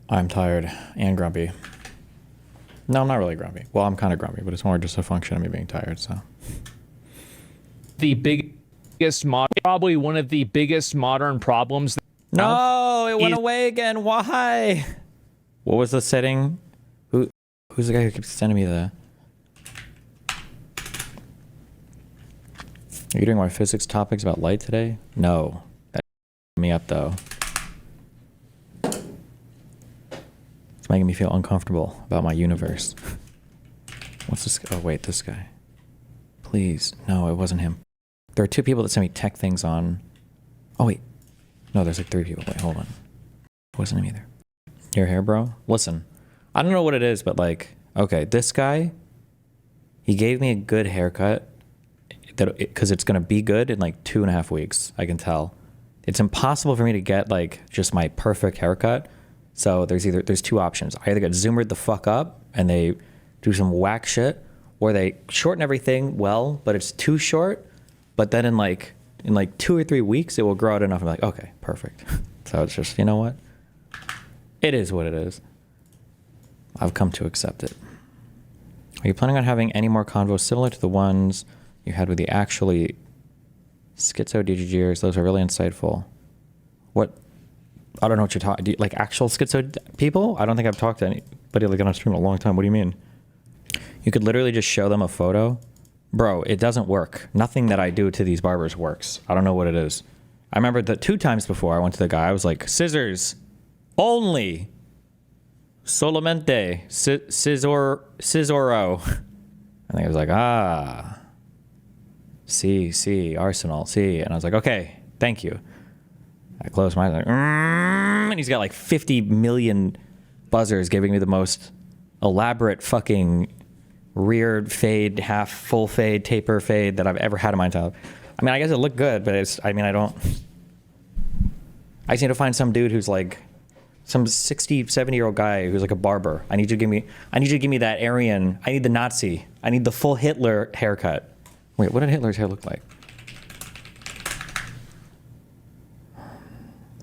I'm tired and grumpy. No, I'm not really grumpy. Well, I'm kind of grumpy, but it's more just a function of me being tired, so. The biggest, probably one of the biggest modern problems. No, it went away again. Why? What was the setting? Who's the guy who keeps sending me the... Are you doing my physics topics about light today? No. That me up, though. It's making me feel uncomfortable about my universe. What's this? Oh, wait, this guy. Please. No, it wasn't him. There are two people that sent me tech things on... Oh, wait. No, there's like 3 people. Wait, hold on. It wasn't him either. Your hair, bro? Listen. I don't know what it is, but like... Okay, this guy... He gave me a good haircut. Because it's going to be good in like 2.5 weeks. I can tell. It's impossible for me to get like just my perfect haircut. So there's 2 options. I either get zoomered the fuck up and they do some whack shit, or they shorten everything well, but it's too short. But then in like 2 or 3 weeks, it will grow out enough. I'm like, okay, perfect. So it's just, you know what? It is what it is. I've come to accept it. Are you planning on having any more convos similar to the ones you had with the actually schizo DGGers? Those are really insightful. What? I don't know what you're talking. Like actual schizo people? I don't think I've talked to anybody like on stream in a long time. What do you mean? You could literally just show them a photo. Bro, it doesn't work. Nothing that I do to these barbers works. I don't know what it is. I remember that 2 times before I went to the guy, I was like, scissors only. Solamente. Scissoro. And he was like, ah. See, Arsenal, see. And I was like, okay, thank you. I closed my eyes, like, and he's got like 50 million buzzers giving me the most elaborate fucking rear fade, half full fade, taper fade that I've ever had in my entire life. I mean, I guess it looked good, but it's, I mean, I just need to find some dude who's like, some 60, 70-year-old guy who's like a barber. I need you to give me that Aryan, I need the Nazi, I need the full Hitler haircut. Wait, what did Hitler's hair look like?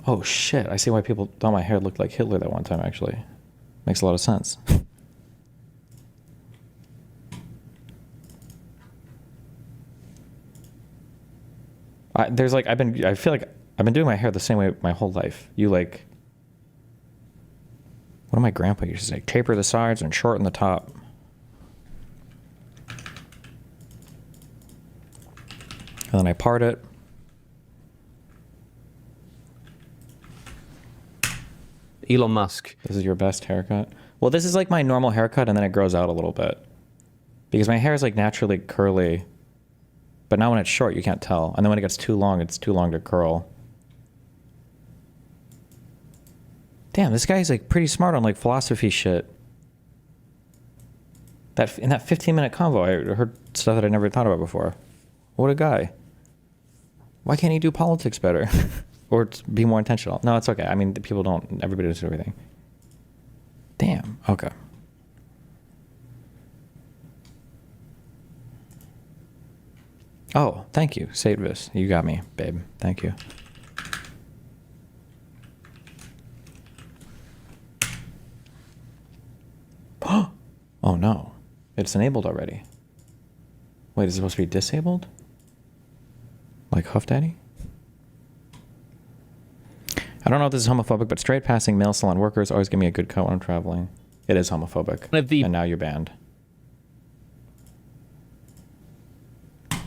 Oh shit, I see why people thought my hair looked like Hitler that one time, actually. Makes a lot of sense. I feel like I've been doing my hair the same way my whole life. You like, what did my grandpa used to say? Taper the sides and shorten the top. And then I part it. Elon Musk. This is your best haircut? Well, this is like my normal haircut, and then it grows out a little bit. Because my hair is like naturally curly. But now when it's short, you can't tell. And then when it gets too long, it's too long to curl. Damn, this guy's like pretty smart on like philosophy shit. In that 15-minute convo, I heard stuff that I never thought about before. What a guy. Why can't he do politics better? Or be more intentional? No, it's okay. I mean, everybody does everything. Damn, okay. Oh, thank you, Sadvis. You got me, babe. Thank you. Oh no, it's enabled already. Wait, is it supposed to be disabled? Like Huff Daddy? I don't know if this is homophobic, but straight passing male salon workers always give me a good cut when I'm traveling. It is homophobic. And now you're banned.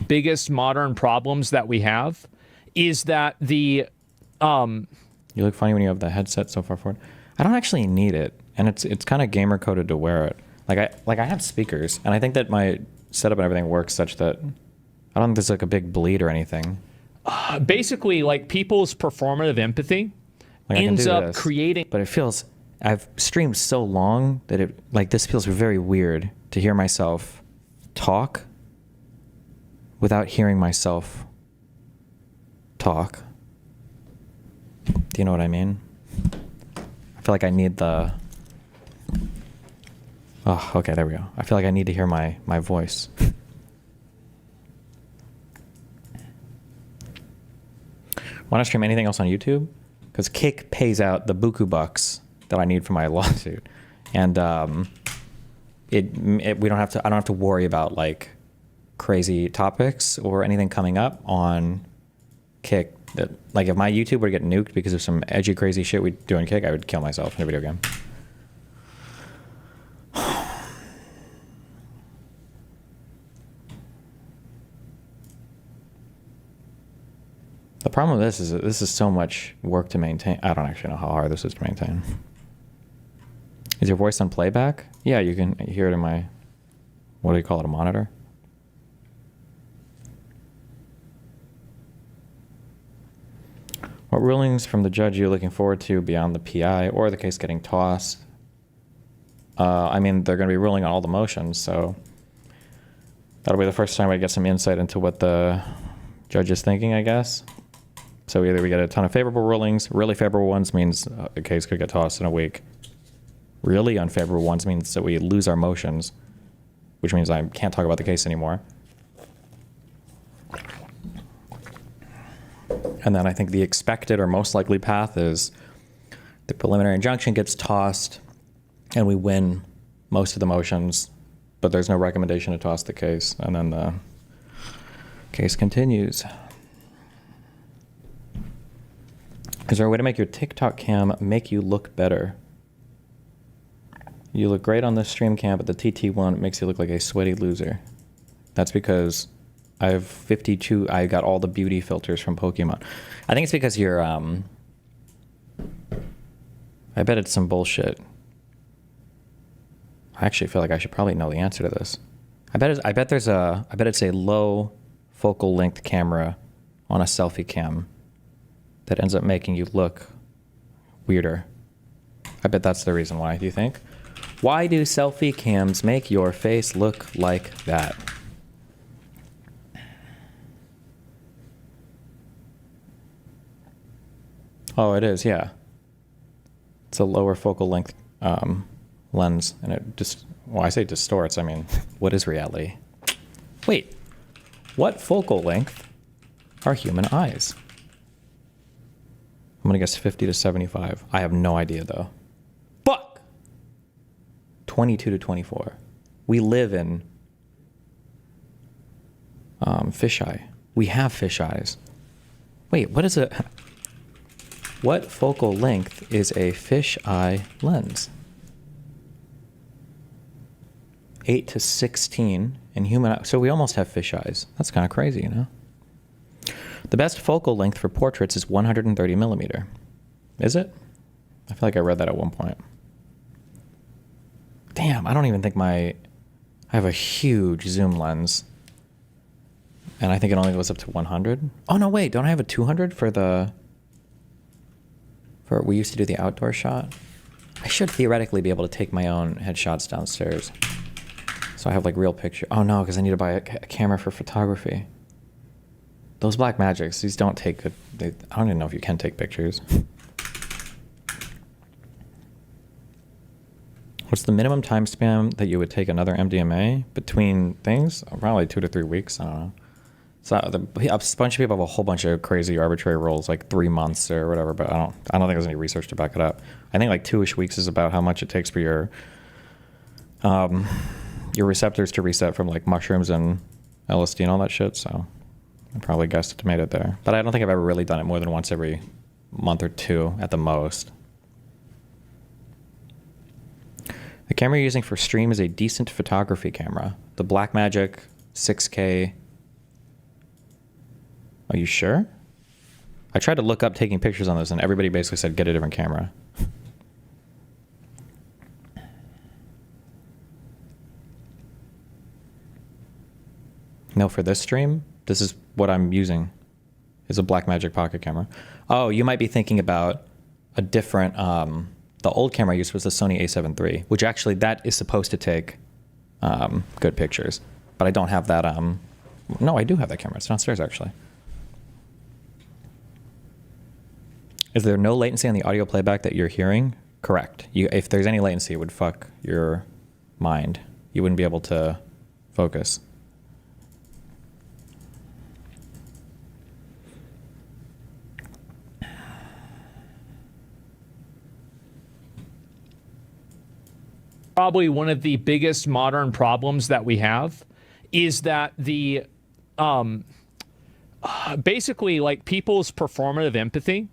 Biggest modern problems that we have is that the You look funny when you have the headset so far forward. I don't actually need it, and it's kind of gamer coded to wear it. Like I have speakers, and I think that my setup and everything works such that I don't think there's like a big bleed or anything. Basically, like people's performative empathy Like ends up creating. But it feels, I've streamed so long that it, like, this feels very weird to hear myself talk without hearing myself talk. Do you know what I mean? I feel like I need the... Oh, okay, there we go. I feel like I need to hear my voice. Want to stream anything else on YouTube? Because Kick pays out the buku bucks that I need for my lawsuit, and we don't have to. I don't have to worry about like crazy topics or anything coming up on Kick. That like if my YouTube were to get nuked because of some edgy crazy shit we do on Kick, I would kill myself in a video game. The problem with this is that this is so much work to maintain. I don't actually know how hard this is to maintain. Is your voice on playback? Yeah, you can hear it in my, what do you call it, a monitor? What rulings from the judge are you looking forward to beyond the PI or the case getting tossed? I mean, they're going to be ruling on all the motions, so that'll be the first time I get some insight into what the judge is thinking, I guess. So either we get a ton of favorable rulings, really favorable ones means the case could get tossed in a week. Really unfavorable ones means that we lose our motions, which means I can't talk about the case anymore. And then I think the expected or most likely path is the preliminary injunction gets tossed and we win most of the motions, but there's no recommendation to toss the case, and then the case continues. Is there a way to make your TikTok cam make you look better? You look great on the stream cam, but the TT1 makes you look like a sweaty loser. That's because I have 52, I got all the beauty filters from Pokemon. I think it's because you're, I bet it's some bullshit. I actually feel like I should probably know the answer to this. I bet it's a low focal length camera on a selfie cam that ends up making you look weirder. I bet that's the reason why. Do you think? Why do selfie cams make your face look like that? Oh, it is, yeah. It's a lower focal length lens, and it just, well, I say distorts, I mean, what is reality? Wait, what focal length are human eyes? I'm gonna guess 50 to 75. I have no idea though. Fuck! 22 to 24. We live in fisheye. We have fish eyes. Wait, what is it? What focal length is a fisheye lens? 8 to 16 in human. So we almost have fish eyes. That's kind of crazy, you know? The best focal length for portraits is 130 millimeter. Is it? I feel like I read that at one point. Damn, I don't even think I have a huge zoom lens. And I think it only goes up to 100. Oh, no, wait, don't I have a 200 we used to do the outdoor shot? I should theoretically be able to take my own headshots downstairs. So I have like real picture. Oh no, because I need to buy a camera for photography. Those Blackmagics, these don't take good, I don't even know if you can take pictures. What's the minimum time span that you would take another MDMA between things? Probably 2 to 3 weeks, I don't know. So a bunch of people have a whole bunch of crazy arbitrary rules, like 3 months or whatever, but I don't think there's any research to back it up. I think like 2-ish weeks is about how much it takes for your receptors to reset from like mushrooms and LSD and all that shit, so I probably guesstimated there. But I don't think I've ever really done it more than once every month or two at the most. The camera you're using for stream is a decent photography camera. The Blackmagic 6K. Are you sure? I tried to look up taking pictures on this and everybody basically said get a different camera. No, for this stream, this is what I'm using, is a Blackmagic pocket camera. Oh, you might be thinking about a different, the old camera I used was the Sony a7 III, which actually that is supposed to take good pictures, but I don't have that, no, I do have that camera, it's downstairs actually. Is there no latency on the audio playback that you're hearing? Correct. If there's any latency, it would fuck your mind. You wouldn't be able to focus. probably one of the biggest modern problems that we have is that the basically like people's performative empathy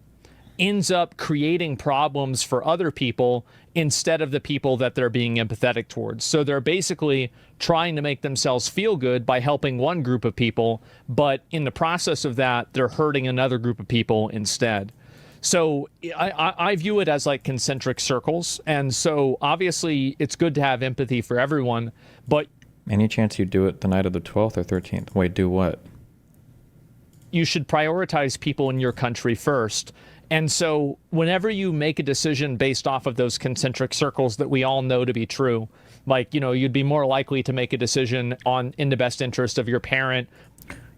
ends up creating problems for other people instead of the people that they're being empathetic towards. So they're basically trying to make themselves feel good by helping one group of people, but in the process of that, they're hurting another group of people instead. So I view it as like concentric circles. And so obviously it's good to have empathy for everyone, but Any chance you do it the night of the 12th or 13th? Wait, do what? you should prioritize people in your country first. And so whenever you make a decision based off of those concentric circles that we all know to be true, like, you know, you'd be more likely to make a decision in the best interest of your parent.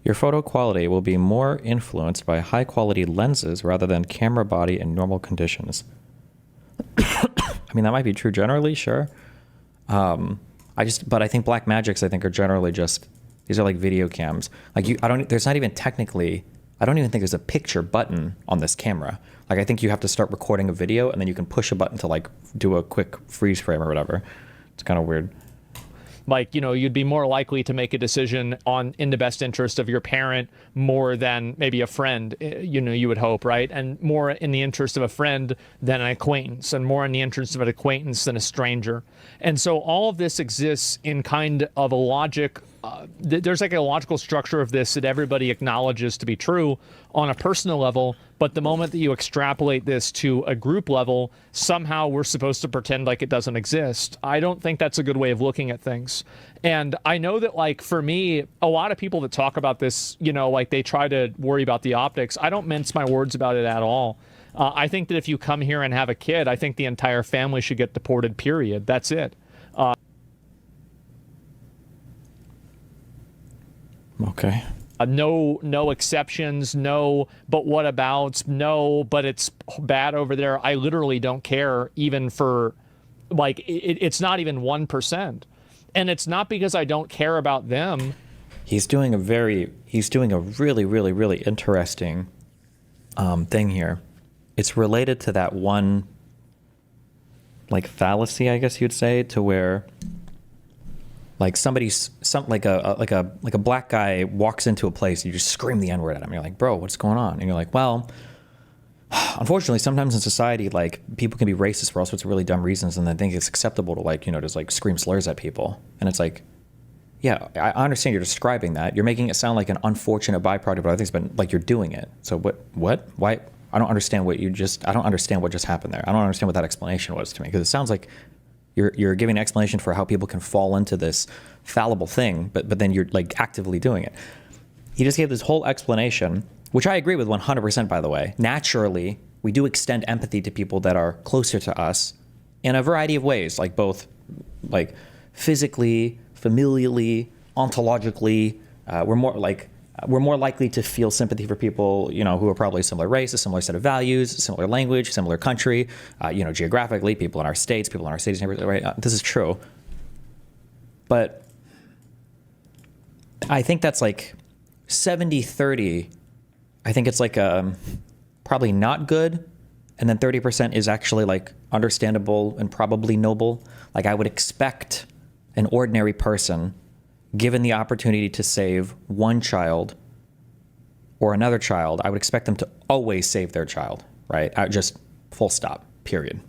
Your photo quality will be more influenced by high quality lenses rather than camera body in normal conditions. I mean, that might be true generally, sure. But I think black magics, I think, are generally just, these are like video cams. Like there's not even technically, I don't even think there's a picture button on this camera. Like, I think you have to start recording a video and then you can push a button to like do a quick freeze frame or whatever. It's kind of weird. Like, you know, you'd be more likely to make a decision in the best interest of your parent more than maybe a friend, you know, you would hope, right? And more in the interest of a friend than an acquaintance, and more in the interest of an acquaintance than a stranger. And so all of this exists in kind of a logic. There's like a logical structure of this that everybody acknowledges to be true on a personal level, but the moment that you extrapolate this to a group level, somehow we're supposed to pretend like it doesn't exist. I don't think that's a good way of looking at things. And I know that, like, for me, a lot of people that talk about this, you know, like, they try to worry about the optics. I don't mince my words about it at all. I think that if you come here and have a kid, I think the entire family should get deported, period. That's it. Okay. No exceptions, no, but what abouts, no, but it's bad over there. I literally don't care, even for, like, it's not even 1%. And it's not because I don't care about them. He's doing a really, really, really interesting thing here. It's related to that one, like, fallacy, I guess you'd say, to where, like, like a black guy walks into a place, you just scream the N-word at him. You're like, bro, what's going on? And you're like, well, unfortunately, sometimes in society, like, people can be racist for all sorts of really dumb reasons, and they think it's acceptable to, like, you know, just like scream slurs at people. And it's like, yeah, I understand you're describing that. You're making it sound like an unfortunate byproduct of other things, but like, you're doing it. So what? Why? I don't understand what just happened there. I don't understand what that explanation was to me, because it sounds like you're giving an explanation for how people can fall into this fallible thing, but then you're, like, actively doing it. He just gave this whole explanation, which I agree with 100%, by the way. Naturally, we do extend empathy to people that are closer to us in a variety of ways, like both, like, physically, familially, ontologically. We're more likely to feel sympathy for people, you know, who are probably similar race, a similar set of values, similar language, similar country, you know, geographically, people in our states, people in our cities, right? This is true. But I think that's like 70-30. I think it's like probably not good. And then 30% is actually, like, understandable and probably noble. Like, I would expect an ordinary person, given the opportunity to save one child or another child, I would expect them to always save their child, right? Just full stop, period.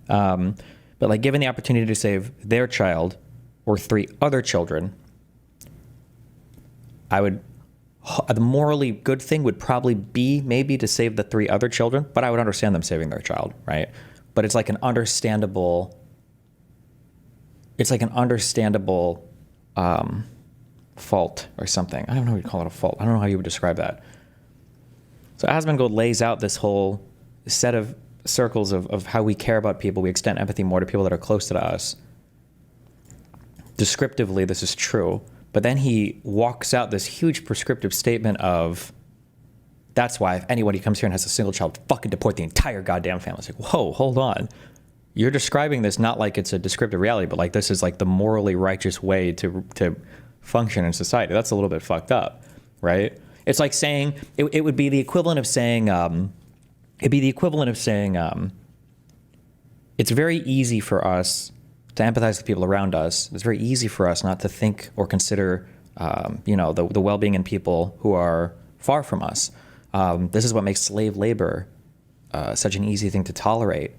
But, like, given the opportunity to save their child or 3 other children, the morally good thing would probably be maybe to save the 3 other children, but I would understand them saving their child, right? But it's like an understandable fault or something. I don't know what you call it, a fault. I don't know how you would describe that. So Asmongold lays out this whole set of circles of how we care about people. We extend empathy more to people that are close to us. Descriptively, this is true. But then he walks out this huge prescriptive statement of, that's why if anybody comes here and has a single child, fucking deport the entire goddamn family. It's like, whoa, hold on. You're describing this not like it's a descriptive reality, but like this is like the morally righteous way to function in society. That's a little bit fucked up, right? It's like saying, it would be the equivalent of saying, it's very easy for us to empathize with people around us, it's very easy for us not to think or consider, the well-being in people who are far from us. This is what makes slave labor such an easy thing to tolerate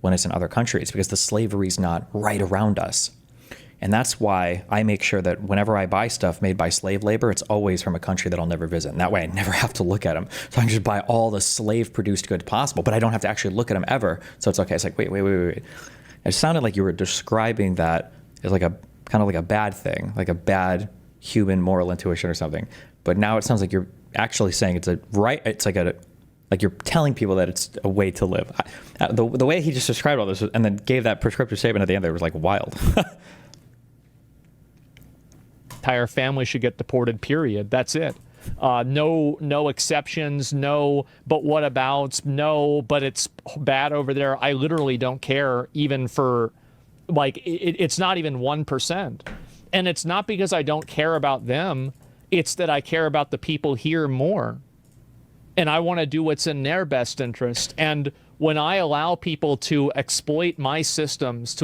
when it's in other countries, because the slavery is not right around us. And that's why I make sure that whenever I buy stuff made by slave labor, it's always from a country that I'll never visit. And that way I never have to look at them. So I can just buy all the slave-produced goods possible, but I don't have to actually look at them ever. So it's okay. It's like, wait. It sounded like you were describing that as like a kind of like a bad thing, like a bad human moral intuition or something. But now it sounds like you're actually saying it's like you're telling people that it's a way to live. The way he just described all this and then gave that prescriptive statement at the end there was like wild. Entire family should get deported, period. That's it. No exceptions, no, but what abouts, no, but it's bad over there. I literally don't care even for, like, it's not even 1%. And it's not because I don't care about them. It's that I care about the people here more. And I want to do what's in their best interest. And when I allow people to exploit my systems,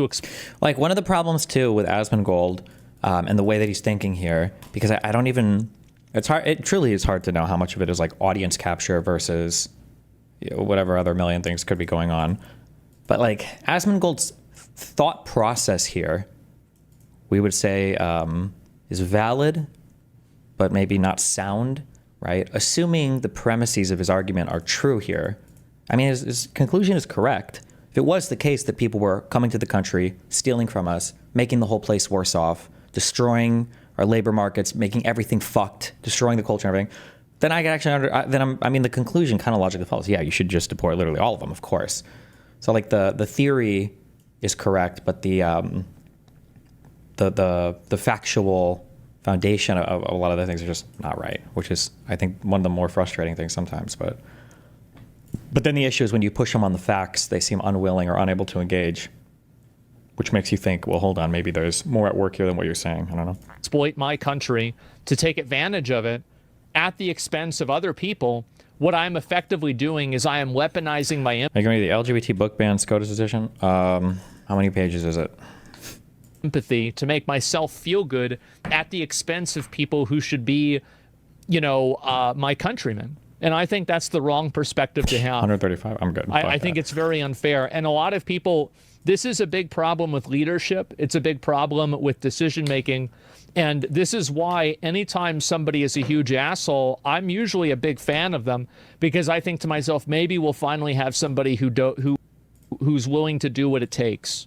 like one of the problems too with Asmongold, and the way that he's thinking here, because I don't even, it's hard, it truly is hard to know how much of it is like audience capture versus whatever other million things could be going on. But like Asmongold's thought process here, we would say is valid, but maybe not sound, right? Assuming the premises of his argument are true here. I mean, his conclusion is correct. If it was the case that people were coming to the country, stealing from us, making the whole place worse off, destroying our labor markets, making everything fucked, destroying the culture and everything, then I can actually, the conclusion kind of logically follows. Yeah, you should just deport literally all of them, of course. So like the theory is correct, but the factual foundation of a lot of the things are just not right, which is, I think, one of the more frustrating things sometimes. But then the issue is when you push them on the facts, they seem unwilling or unable to engage, which makes you think, well, hold on, maybe there's more at work here than what you're saying. I don't know. exploit my country, to take advantage of it at the expense of other people. What I'm effectively doing is I am weaponizing my Are you going to the LGBT book ban SCOTUS edition? How many pages is it? empathy to make myself feel good at the expense of people who should be, my countrymen. And I think that's the wrong perspective to have. 135, I'm good. I think it's very unfair. And a lot of people, this is a big problem with leadership. It's a big problem with decision making. And this is why anytime somebody is a huge asshole, I'm usually a big fan of them, because I think to myself, maybe we'll finally have somebody who's willing to do what it takes.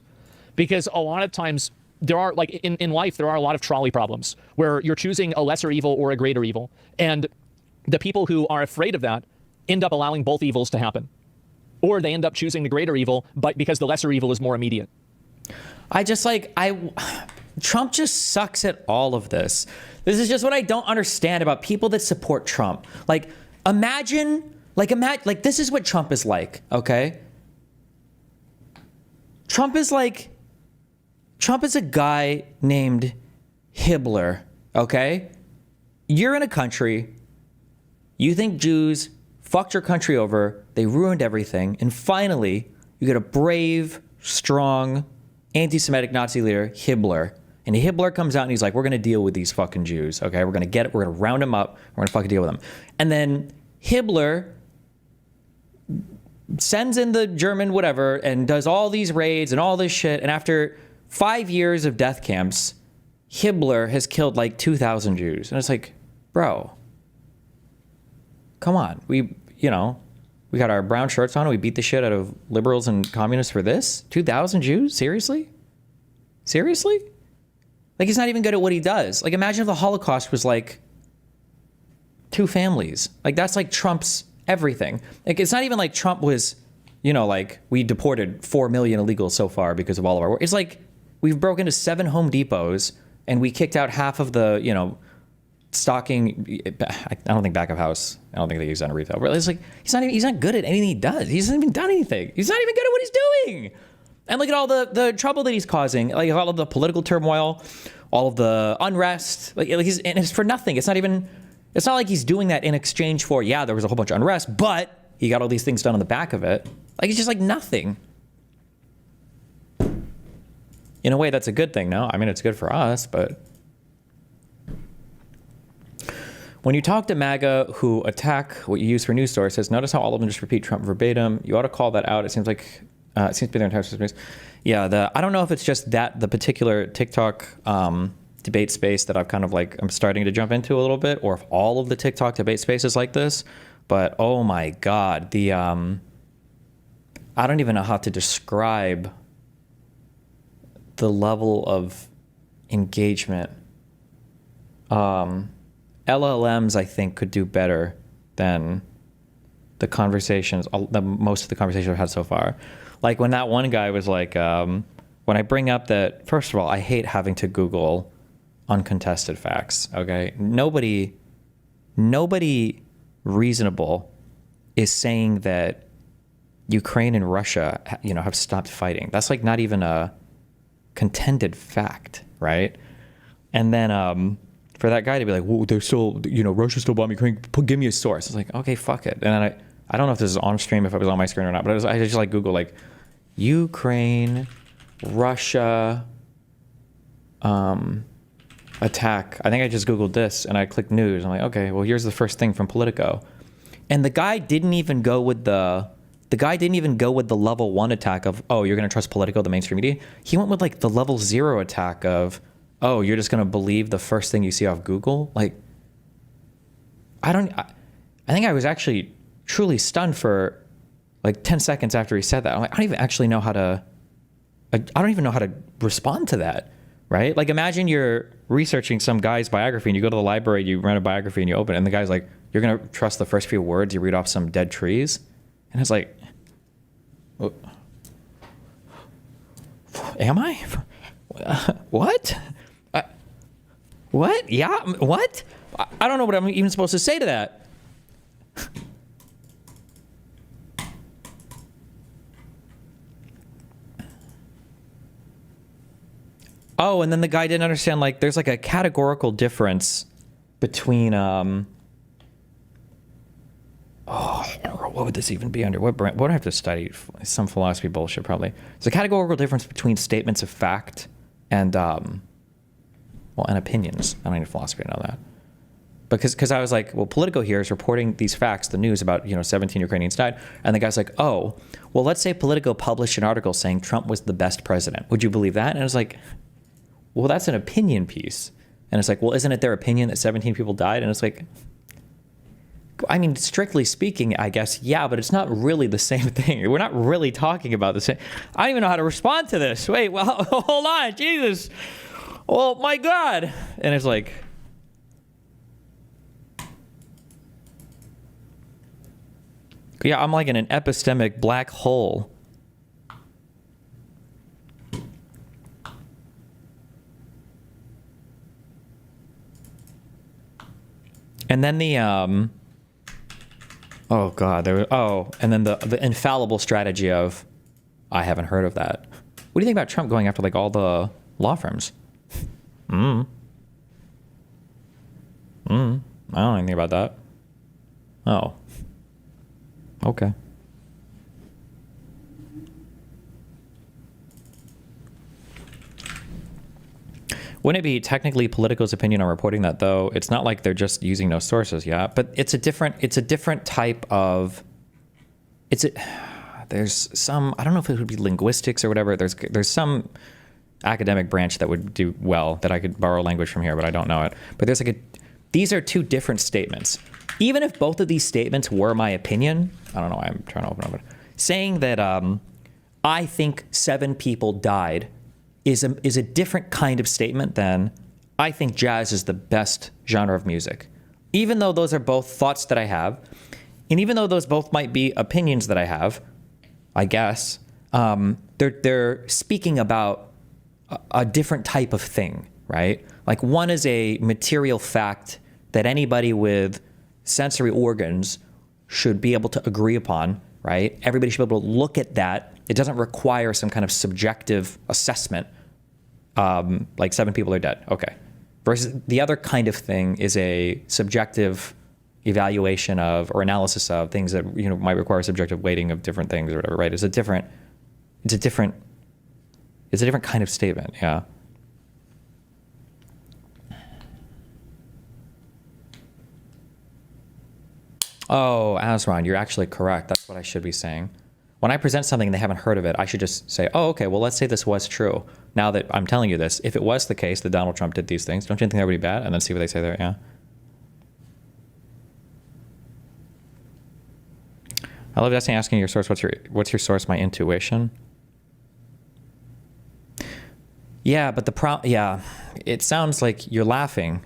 Because a lot of times there are, like in life, there are a lot of trolley problems where you're choosing a lesser evil or a greater evil. And the people who are afraid of that end up allowing both evils to happen. Or they end up choosing the greater evil, but because the lesser evil is more immediate. Trump just sucks at all of this. This is just what I don't understand about people that support Trump. Imagine, this is what Trump is like, okay? Trump is a guy named Hibbler, okay? You're in a country, you think Jews fucked your country over, they ruined everything, and finally, you get a brave, strong, anti-Semitic Nazi leader, Hibbler. And Hibbler comes out and he's like, we're going to deal with these fucking Jews, okay? We're going to round them up, we're going to fucking deal with them. And then Hibbler sends in the German whatever and does all these raids and all this shit. And after 5 years of death camps, Hibbler has killed like 2,000 Jews. And it's like, bro, come on. We got our brown shirts on and we beat the shit out of liberals and communists for this? 2,000 Jews? Seriously? Seriously? Like, he's not even good at what he does. Like, imagine if the Holocaust was like 2 families. Like, that's like Trump's everything. Like, it's not even like Trump was, we deported 4 million illegals so far because of all of our work. It's like we've broken into 7 Home Depots and we kicked out half of the, stocking. I don't think back of house. I don't think they use that in retail. But it's like he's not good at anything he does. He hasn't even done anything. He's not even good at what he's doing. And look at all the trouble that he's causing, like all of the political turmoil, all of the unrest. And it's for nothing. It's not like he's doing that in exchange for, there was a whole bunch of unrest, but he got all these things done on the back of it. Like, it's just like nothing. In a way, that's a good thing, no? I mean, it's good for us, but when you talk to MAGA who attack what you use for news sources, notice how all of them just repeat Trump verbatim. You ought to call that out. It seems like it seems to be their entire space. Yeah, I don't know if it's just that the particular TikTok debate space that I've kind of like I'm starting to jump into a little bit, or if all of the TikTok debate space is like this. But oh my God, the I don't even know how to describe the level of engagement. LLMs, I think, could do better than the conversations, most of the conversations I've had so far. Like when that one guy was like, when I bring up that, first of all, I hate having to Google uncontested facts, okay? Nobody reasonable is saying that Ukraine and Russia, have stopped fighting. That's like not even a contended fact, right? And then for that guy to be like, well, they're still, Russia still bombing Ukraine, give me a source. It's like, okay, fuck it. And then I don't know if this is on stream, if it was on my screen or not, but I just like Google like Ukraine, Russia, attack. I think I just Googled this and I clicked news. I'm like, okay, well, here's the first thing from Politico. And the guy didn't even go with the level 1 attack of, oh, you're going to trust Politico, the mainstream media. He went with like the level 0 attack of, oh, you're just going to believe the first thing you see off Google? Like, I think I was actually truly stunned for like 10 seconds after he said that. I'm like, I don't even know how to respond to that, right? Like, imagine you're researching some guy's biography and you go to the library, you rent a biography and you open it, and the guy's like, you're going to trust the first few words you read off some dead trees? And it's like, am I? What? What? Yeah. What? I don't know what I'm even supposed to say to that. Oh, and then the guy didn't understand, like, there's like a categorical difference between, what would this even be under? What do I have to study? Some philosophy bullshit, probably. There's a categorical difference between statements of fact and, and opinions. I don't need philosophy to know that. Because I was like, well, Politico here is reporting these facts, the news about, 17 Ukrainians died. And the guy's like, oh, well, let's say Politico published an article saying Trump was the best president. Would you believe that? And I was like, well, that's an opinion piece. And it's like, well, isn't it their opinion that 17 people died? And it's like, I mean, strictly speaking, I guess, yeah, but it's not really the same thing. We're not really talking about the same. I don't even know how to respond to this. Wait, well, hold on, Jesus. Oh, my God. And it's like, yeah, I'm like in an epistemic black hole. And then the, oh God, and then the infallible strategy of, I haven't heard of that. What do you think about Trump going after like all the law firms? I don't know anything about that. Oh. Okay. Wouldn't it be technically Politico's opinion on reporting that, though? It's not like they're just using no sources, yeah. But it's a different type of. There's some, I don't know if it would be linguistics or whatever. There's some academic branch that would do well that I could borrow language from here, but I don't know it. But there's like these are two different statements. Even if both of these statements were my opinion, I don't know why I'm trying to open up it. Saying that I think 7 people died is a different kind of statement than I think jazz is the best genre of music. Even though those are both thoughts that I have, and even though those both might be opinions that I have, I guess, they're speaking about a different type of thing, right? Like one is a material fact that anybody with sensory organs should be able to agree upon, right? Everybody should be able to look at that. It doesn't require some kind of subjective assessment. Like 7 people are dead. Okay. Versus the other kind of thing is a subjective evaluation of or analysis of things that might require subjective weighting of different things or whatever, right? It's a different It's a different kind of statement, yeah. Oh, Asron, you're actually correct. That's what I should be saying. When I present something and they haven't heard of it, I should just say, oh, okay, well, let's say this was true. Now that I'm telling you this, if it was the case that Donald Trump did these things, don't you think that would be bad? And then see what they say there, yeah. I love Destiny asking your source, what's your source? My intuition. Yeah, but it sounds like you're laughing,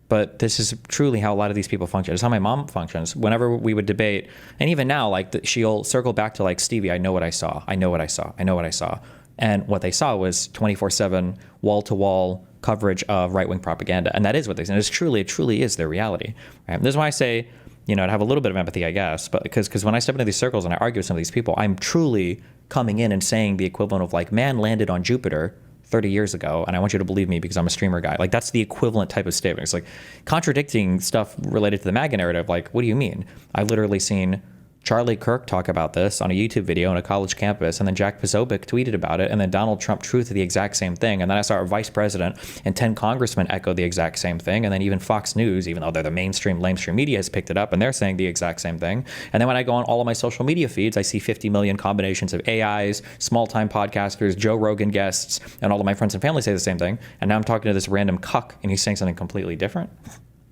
but this is truly how a lot of these people function. It's how my mom functions. Whenever we would debate, and even now, like she'll circle back to like, Stevie, I know what I saw. I know what I saw. I know what I saw. And what they saw was 24/7 wall-to-wall coverage of right-wing propaganda. And that is what they say. And it truly is their reality. Right? This is why I say, to have a little bit of empathy, I guess, but because when I step into these circles and I argue with some of these people, I'm truly coming in and saying the equivalent of like, man landed on Jupiter 30 years ago, and I want you to believe me because I'm a streamer guy. Like, that's the equivalent type of statement. It's like contradicting stuff related to the MAGA narrative. Like, what do you mean? I've literally seen Charlie Kirk talk about this on a YouTube video on a college campus, and then Jack Posobiec tweeted about it, and then Donald Trump truthed the exact same thing, and then I saw our vice president and 10 congressmen echo the exact same thing, and then even Fox News, even though they're the lamestream media, has picked it up, and they're saying the exact same thing. And then when I go on all of my social media feeds, I see 50 million combinations of AIs, small-time podcasters, Joe Rogan guests, and all of my friends and family say the same thing, and now I'm talking to this random cuck, and he's saying something completely different.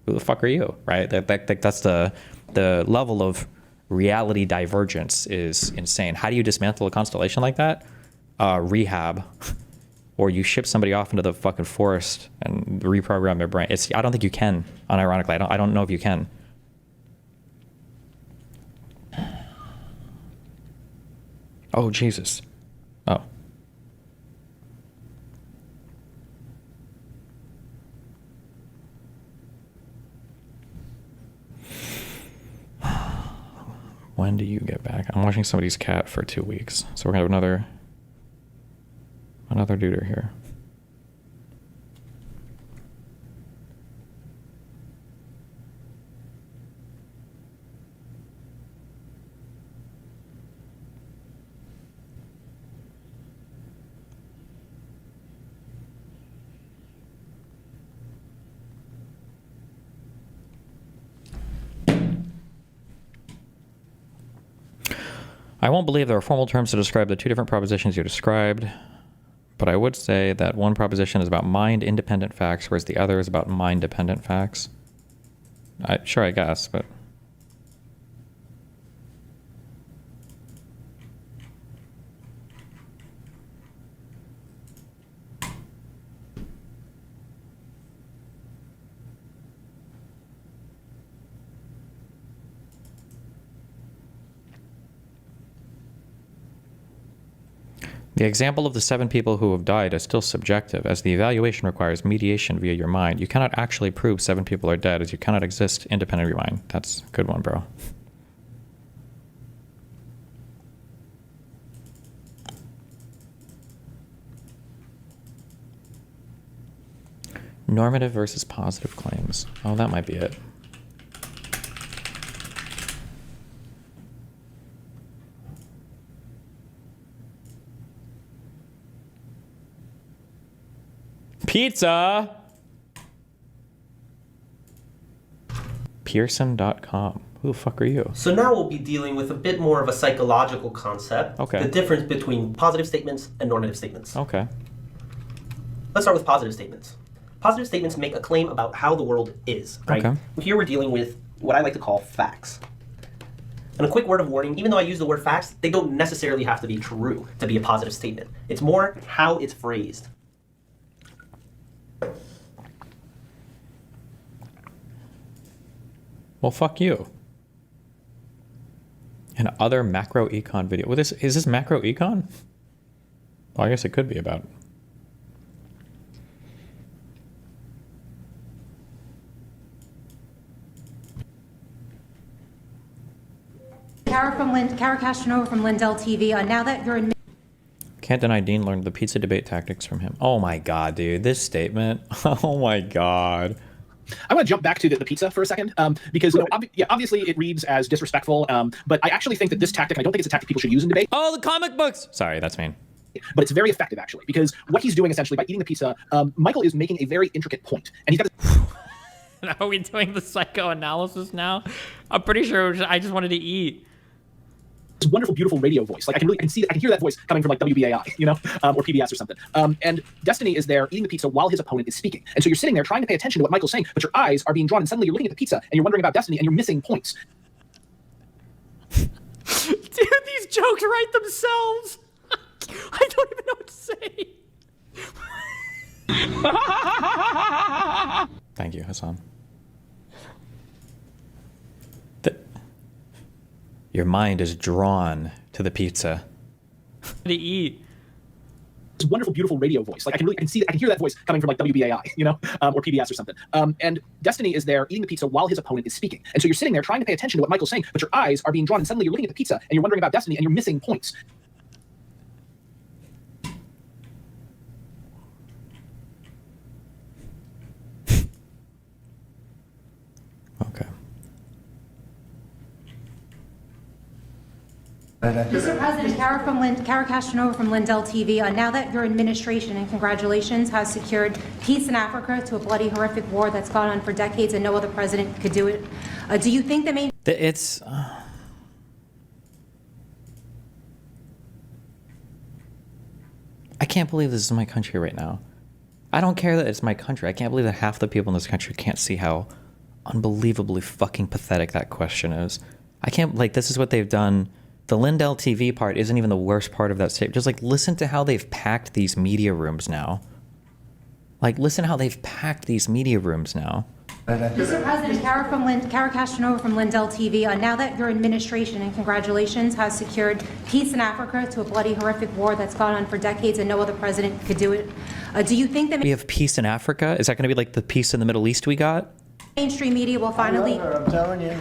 Who the fuck are you, right? That's the level of reality divergence is insane. How do you dismantle a constellation like that? Rehab, or you ship somebody off into the fucking forest and reprogram their brain. I don't think you can. Unironically, I don't know if you can. Oh Jesus. Oh. When do you get back? I'm watching somebody's cat for 2 weeks. So we're gonna have another duder here. I won't believe there are formal terms to describe the two different propositions you described, but I would say that one proposition is about mind-independent facts, whereas the other is about mind-dependent facts. Sure, I guess, but... The example of the 7 people who have died is still subjective, as the evaluation requires mediation via your mind. You cannot actually prove 7 people are dead, as you cannot exist independent of your mind. That's a good one, bro. Normative versus positive claims. Oh, that might be it. Pizza! Pearson.com. Who the fuck are you? So now we'll be dealing with a bit more of a psychological concept. Okay. The difference between positive statements and normative statements. Okay. Let's start with positive statements. Positive statements make a claim about how the world is, right? Okay. Here we're dealing with what I like to call facts. And a quick word of warning, even though I use the word facts, they don't necessarily have to be true to be a positive statement. It's more how it's phrased. Well, fuck you. And other macro econ video. Well, is this macro econ? Well, I guess it could be about. Kara Castanova from Lindell TV. Now that you're in. Can't deny Dean learned the pizza debate tactics from him. Oh my god, dude. This statement. Oh my god. I want to jump back to the pizza for a second, because obviously it reads as disrespectful, but I actually think that this tactic, and I don't think it's a tactic people should use in debate. Oh, the comic books! Sorry, that's mean. but it's very effective actually, because what he's doing essentially by eating the pizza, Michael is making a very intricate point, and he's got this Are we doing the psychoanalysis now? I'm pretty sure I just wanted to eat. wonderful, beautiful radio voice. Like I can hear that voice coming from like WBAI, or PBS or something. And Destiny is there eating the pizza while his opponent is speaking, and so you're sitting there trying to pay attention to what Michael's saying, but your eyes are being drawn, and suddenly you're looking at the pizza and you're wondering about Destiny, and you're missing points. Dude, these jokes write themselves. I don't even know what to say. Thank you, Hassan. Your mind is drawn to the pizza. To eat. This wonderful, beautiful radio voice. Like I can hear that voice coming from like WBAI, or PBS or something. And Destiny is there eating the pizza while his opponent is speaking, and so you're sitting there trying to pay attention to what Michael's saying, but your eyes are being drawn, and suddenly you're looking at the pizza and you're wondering about Destiny, and you're missing points. Okay. Mr. President, Kara Castronova from Lindell TV. Now that your administration, and congratulations, has secured peace in Africa to a bloody, horrific war that's gone on for decades and no other president could do it, do you think that It's... I can't believe this is my country right now. I don't care that it's my country. I can't believe that half the people in this country can't see how unbelievably fucking pathetic that question is. I can't, like, this is what they've done. The Lindell TV part isn't even the worst part of that statement. Just, like, listen to how they've packed these media rooms now. Like, listen how they've packed these media rooms now. Mr. President, Kara Castronova from Lindell TV. Now that your administration, and congratulations, has secured peace in Africa to a bloody, horrific war that's gone on for decades and no other president could do it, do you think that We have peace in Africa? Is that going to be like the peace in the Middle East we got? mainstream media will finally... I'm telling you.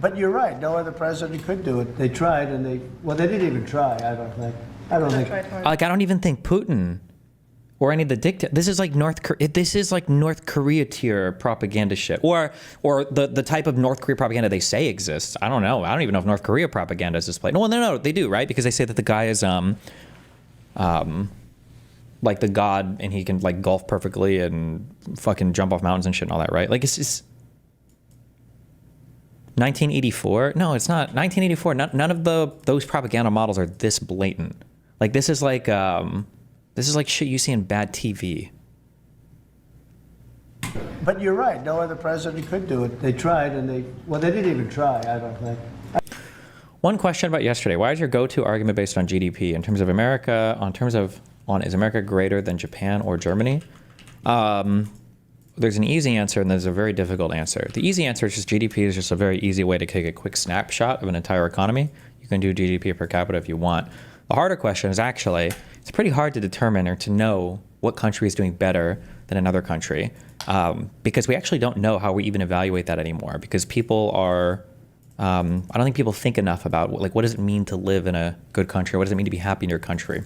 But you're right. No other president could do it. They tried, and they didn't even try. I don't think. Like, I don't even think Putin or any of the dictators. This is like North Korea tier propaganda shit, or the type of North Korea propaganda they say exists. I don't know. I don't even know if North Korea propaganda is displayed. No, they do, right? Because they say that the guy is like the god, and he can like golf perfectly and fucking jump off mountains and shit and all that, right? Like, it's just 1984. No, it's not 1984. None of those propaganda models are this blatant. Like, this is like shit you see in bad TV. But you're right. No other president could do it. They tried, and they didn't even try. I don't think. One question about yesterday: why is your go-to argument based on GDP in terms of America? Is America greater than Japan or Germany? There's an easy answer and there's a very difficult answer. The easy answer is just GDP is just a very easy way to take a quick snapshot of an entire economy. You can do GDP per capita if you want. The harder question is actually, it's pretty hard to determine or to know what country is doing better than another country, because we actually don't know how we even evaluate that anymore, because people are, I don't think people think enough about, like, what does it mean to live in a good country? What does it mean to be happy in your country?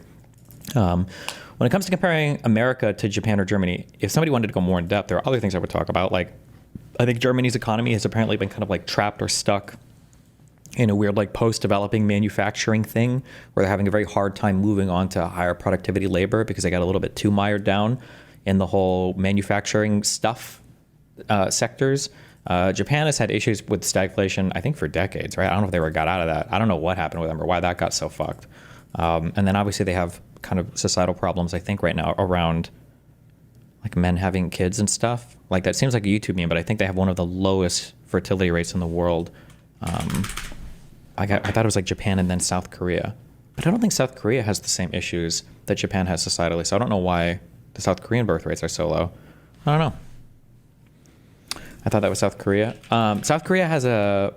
When it comes to comparing America to Japan or Germany, if somebody wanted to go more in depth, there are other things I would talk about. Like, I think Germany's economy has apparently been kind of like trapped or stuck in a weird like post-developing manufacturing thing where they're having a very hard time moving on to higher productivity labor because they got a little bit too mired down in the whole manufacturing stuff sectors. Japan has had issues with stagflation, I think, for decades, right? I don't know if they ever got out of that. I don't know what happened with them or why that got so fucked. And then obviously they have kind of societal problems, I think, right now around like men having kids and stuff. Like, that seems like a YouTube meme, but I think they have one of the lowest fertility rates in the world. I thought it was like Japan and then South Korea. But I don't think South Korea has the same issues that Japan has societally. So I don't know why the South Korean birth rates are so low. I don't know. I thought that was South Korea. South Korea has a...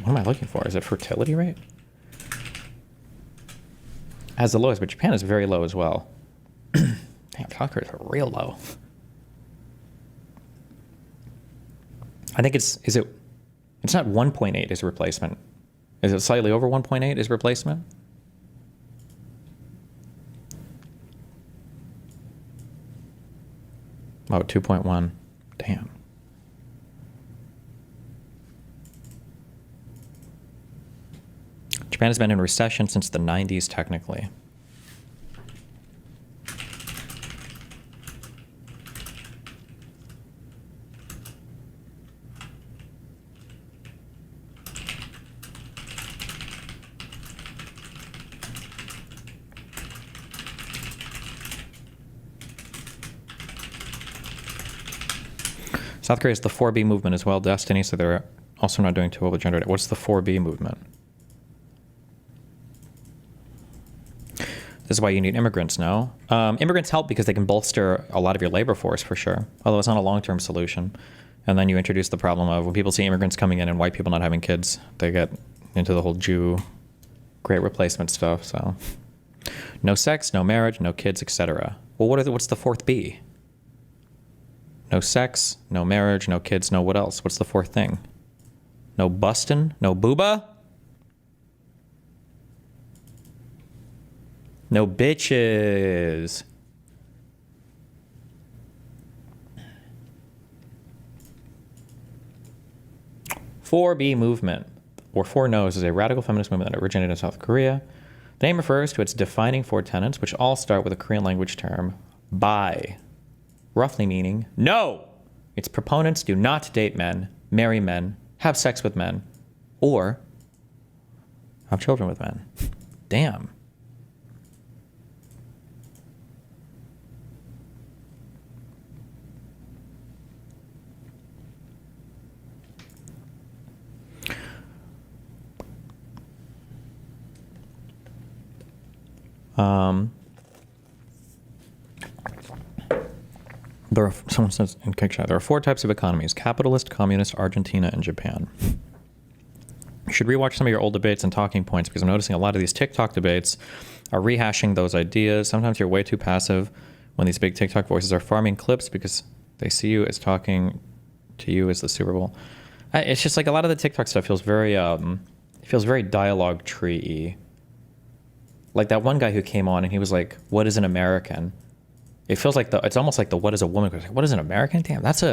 what am I looking for? Is it fertility rate? Has the lowest, but Japan is very low as well. Damn, South Korea is real low. I think it's not 1.8 is replacement. Is it slightly over 1.8 is replacement? Oh, 2.1. Damn. Japan has been in recession since the 90s, technically. South Korea is the 4B movement as well, Destiny, so they're also not doing too well with gender. What's the 4B movement? This is why you need immigrants now. Immigrants help because they can bolster a lot of your labor force for sure, although it's not a long-term solution. And then you introduce the problem of when people see immigrants coming in and white people not having kids, they get into the whole Jew great replacement stuff. So no sex, no marriage, no kids, etc. Well, what's the 4th B? No sex, no marriage, no kids, no what else? What's the 4th thing? No bustin', no booba? No bitches. Four B movement, or Four No's, is a radical feminist movement that originated in South Korea. The name refers to its defining 4 tenets, which all start with a Korean language term, bai, roughly meaning no. Its proponents do not date men, marry men, have sex with men, or have children with men. Damn. Someone says in Kick Chat, there are 4 types of economies: capitalist, communist, Argentina, and Japan. You should rewatch some of your old debates and talking points, because I'm noticing a lot of these TikTok debates are rehashing those ideas. Sometimes you're way too passive when these big TikTok voices are farming clips because they see you as talking to you as the Super Bowl. It's just like a lot of the TikTok stuff feels very dialogue tree-y. Like that one guy who came on and he was like, "What is an American?" It feels like it's almost like the "what is a woman?" What is an American? Damn, that's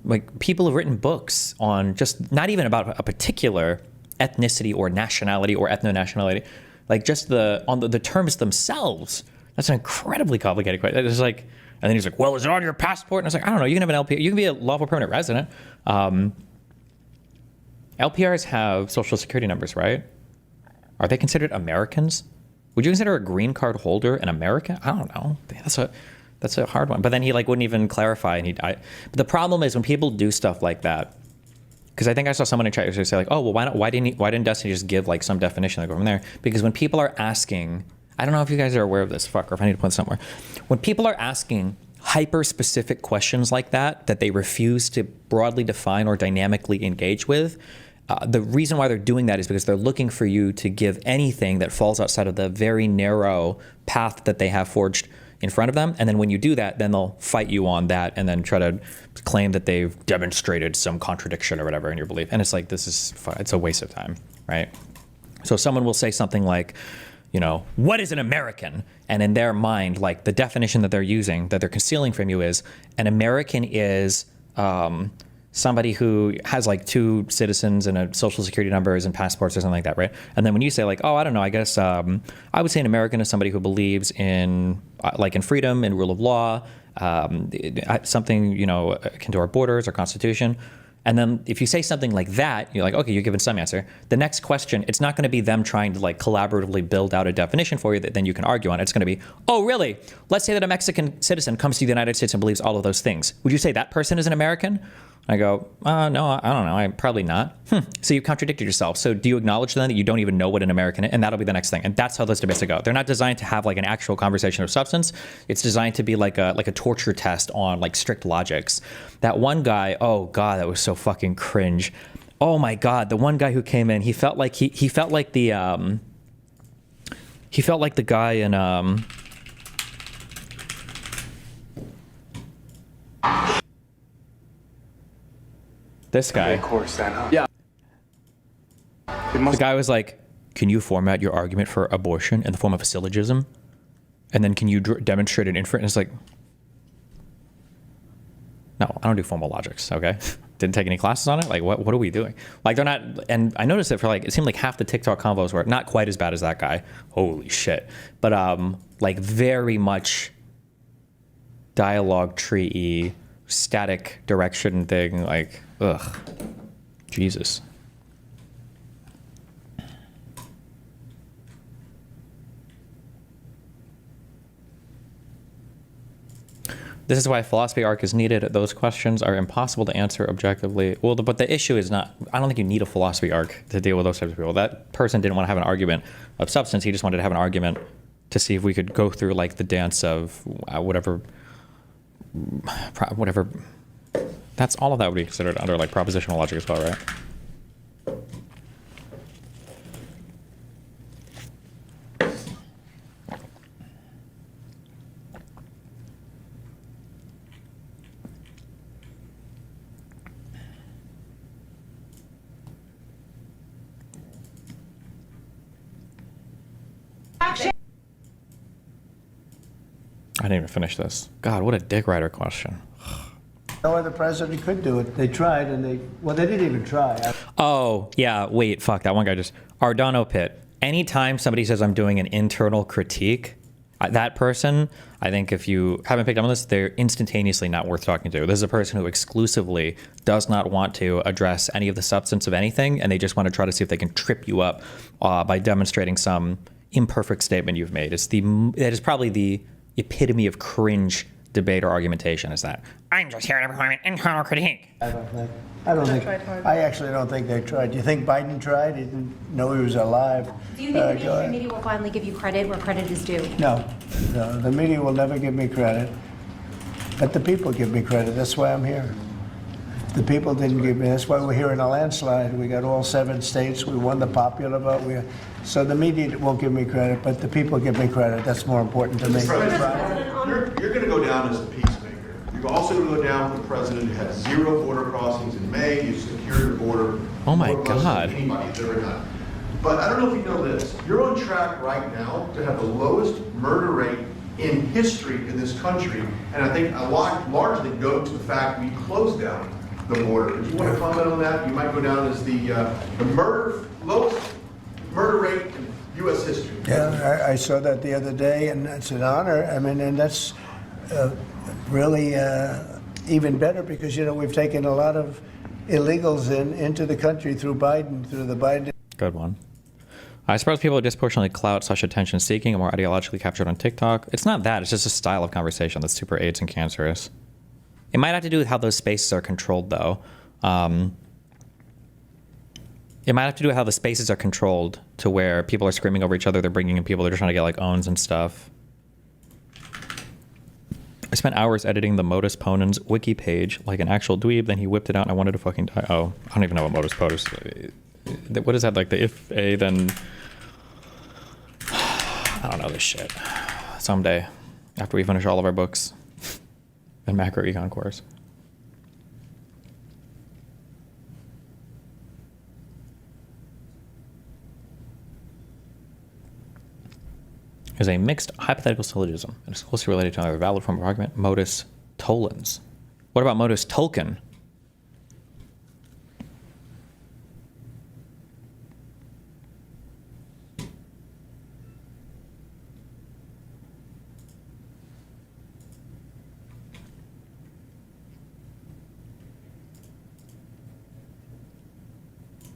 like people have written books on just not even about a particular ethnicity or nationality or ethno-nationality, like just the terms themselves. That's an incredibly complicated question. It's like, and then he's like, "Well, is it on your passport?" And I was like, I don't know. You can have an LPR. You can be a lawful permanent resident. LPRs have social security numbers, right? Are they considered Americans? Would you consider a green card holder an American? I don't know. That's a hard one. But then he like wouldn't even clarify, and but the problem is when people do stuff like that, because I think I saw someone in chat say like, "Oh, well, why didn't Destiny just give like some definition like over there?" Because when people are asking, I don't know if you guys are aware of this, or if I need to put it somewhere. When people are asking hyper-specific questions like that they refuse to broadly define or dynamically engage with, the reason why they're doing that is because they're looking for you to give anything that falls outside of the very narrow path that they have forged in front of them. And then when you do that, then they'll fight you on that and then try to claim that they've demonstrated some contradiction or whatever in your belief. And it's like, it's a waste of time, right? So someone will say something like, what is an American? And in their mind, like the definition that they're using, that they're concealing from you is, an American is somebody who has like 2 citizens and a social security numbers and passports or something like that, right? And then when you say like, oh, I don't know, I guess I would say an American is somebody who believes in freedom and rule of law, something, akin to our borders, our constitution. And then if you say something like that, you're like, okay, you're given some answer. The next question, it's not going to be them trying to like collaboratively build out a definition for you that then you can argue on. It's going to be, oh, really? Let's say that a Mexican citizen comes to the United States and believes all of those things. Would you say that person is an American? I go, no, I don't know. I'm probably not. So you contradicted yourself. So do you acknowledge then that you don't even know what an American is? And that'll be the next thing. And that's how those debates go. They're not designed to have like an actual conversation of substance. It's designed to be like a torture test on like strict logics. That one guy, oh God, that was so fucking cringe. Oh my God, the one guy who came in, he felt like the guy in this guy. Of course, then, huh? Yeah. The guy was like, can you format your argument for abortion in the form of a syllogism? And then can you demonstrate an inference? And it's like, no, I don't do formal logics, okay? didn't take any classes on it. Like, what are we doing? Like, they're not. And I noticed it for like, it seemed like half the TikTok convos were not quite as bad as that guy. Holy shit. But like very much dialogue tree-y, static direction thing. Like, ugh, Jesus. This is why philosophy arc is needed. Those questions are impossible to answer objectively. Well, but the issue is not, I don't think you need a philosophy arc to deal with those types of people. That person didn't want to have an argument of substance. He just wanted to have an argument to see if we could go through like the dance of whatever. That's all of that would be considered under like propositional logic as well, right? I didn't even finish this. God, what a dick rider question. No other president could do it. They tried, and they didn't even try. Oh, yeah, wait, fuck, that one guy just... Ardano Pitt. Anytime somebody says I'm doing an internal critique, that person, I think if you haven't picked up on this, they're instantaneously not worth talking to. This is a person who exclusively does not want to address any of the substance of anything, and they just want to try to see if they can trip you up by demonstrating some imperfect statement you've made. That is probably the epitome of cringe debate or argumentation, is that I'm just here to perform an internal critique. I actually don't think they tried. Do you think Biden tried? He didn't know he was alive. Do you think the mainstream media will finally give you credit where credit is due? No, the media will never give me credit, but the people give me credit. That's why I'm here. The people didn't give me. That's why we're here in a landslide. We got all 7 states. We won the popular vote. So the media won't give me credit, but the people give me credit. That's more important to me. You're going to go down as a peacemaker. You're also going to go down with the president who had 0 border crossings in May. You secured the border. Oh my more close God. than anybody's ever done. But I don't know if you know this. You're on track right now to have the lowest murder rate in history in this country. And I think a lot largely go to the fact we closed down the border. If you want to comment on that, you might go down as the lowest murder rate in U.S. history. Yeah, I saw that the other day, and it's an honor. I mean, and that's really even better because, we've taken a lot of illegals into the country through the Biden. Good one. I suppose people are disproportionately clout / attention seeking and more ideologically captured on TikTok. It's not that. It's just a style of conversation that's super AIDS and cancerous. It might have to do with how those spaces are controlled, though. It might have to do with how the spaces are controlled to where people are screaming over each other. They're bringing in people. They're just trying to get like owns and stuff. I spent hours editing the Modus Ponens wiki page like an actual dweeb. Then he whipped it out and I wanted to fucking die. Oh, I don't even know what Modus Ponens. What is that? Like the if a then... I don't know this shit. Someday, after we finish all of our books and macro econ course. Is a mixed hypothetical syllogism and is closely related to another valid form of argument, modus tollens. What about modus Tolkien?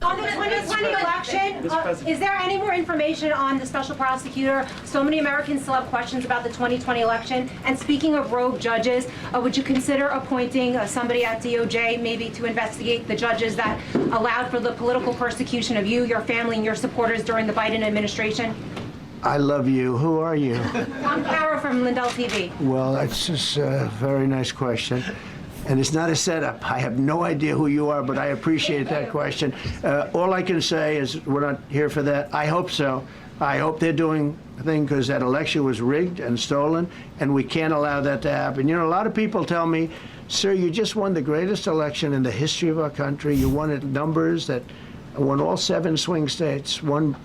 On the 2020 election, is there any more information on the special prosecutor? So many Americans still have questions about the 2020 election. And speaking of rogue judges, would you consider appointing somebody at DOJ maybe to investigate the judges that allowed for the political persecution of you, your family, and your supporters during the Biden administration? I love you. Who are you? I'm Kara from Lindell TV. Well, that's just a very nice question. And it's not a setup. I have no idea who you are, but I appreciate that question. All I can say is we're not here for that. I hope so. I hope they're doing a thing because that election was rigged and stolen, and we can't allow that to happen. A lot of people tell me, sir, you just won the greatest election in the history of our country. You won at numbers that won all 7 swing states, won.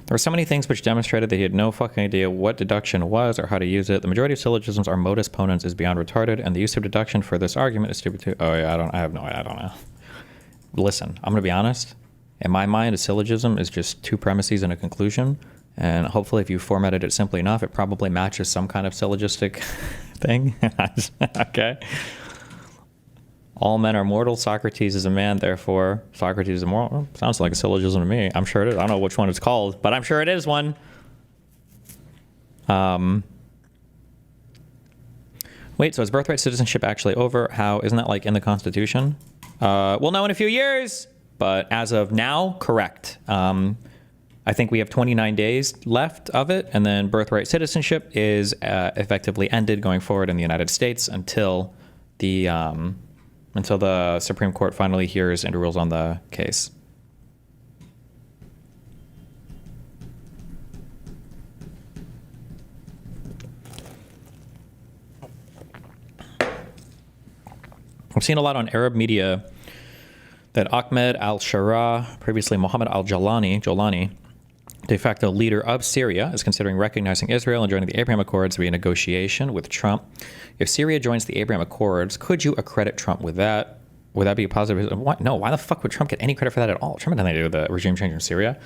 There were so many things which demonstrated that he had no fucking idea what deduction was or how to use it. The majority of syllogisms are modus ponens is beyond retarded, and the use of deduction for this argument is stupid too. Oh yeah, I don't know. Listen, I'm gonna be honest. In my mind, a syllogism is just two premises and a conclusion, and hopefully if you formatted it simply enough, it probably matches some kind of syllogistic thing. Okay. All men are mortal. Socrates is a man, therefore Socrates is immortal. Well, sounds like a syllogism to me. I'm sure it is. I don't know which one it's called, but I'm sure it is one. Wait, so is birthright citizenship actually over? How? Isn't that like in the Constitution? We'll know in a few years, but as of now, correct. I think we have 29 days left of it, and then birthright citizenship is effectively ended going forward in the United States until the Supreme Court finally hears and rules on the case. I've seen a lot on Arab media that Ahmed al-Shara, previously Mohammed al-Jolani, de facto leader of Syria, is considering recognizing Israel and joining the Abraham Accords via negotiation with Trump. If Syria joins the Abraham Accords, could you accredit Trump with that? Would that be a positive? What? No, why the fuck would Trump get any credit for that at all? Trump had nothing to do with the regime change in Syria.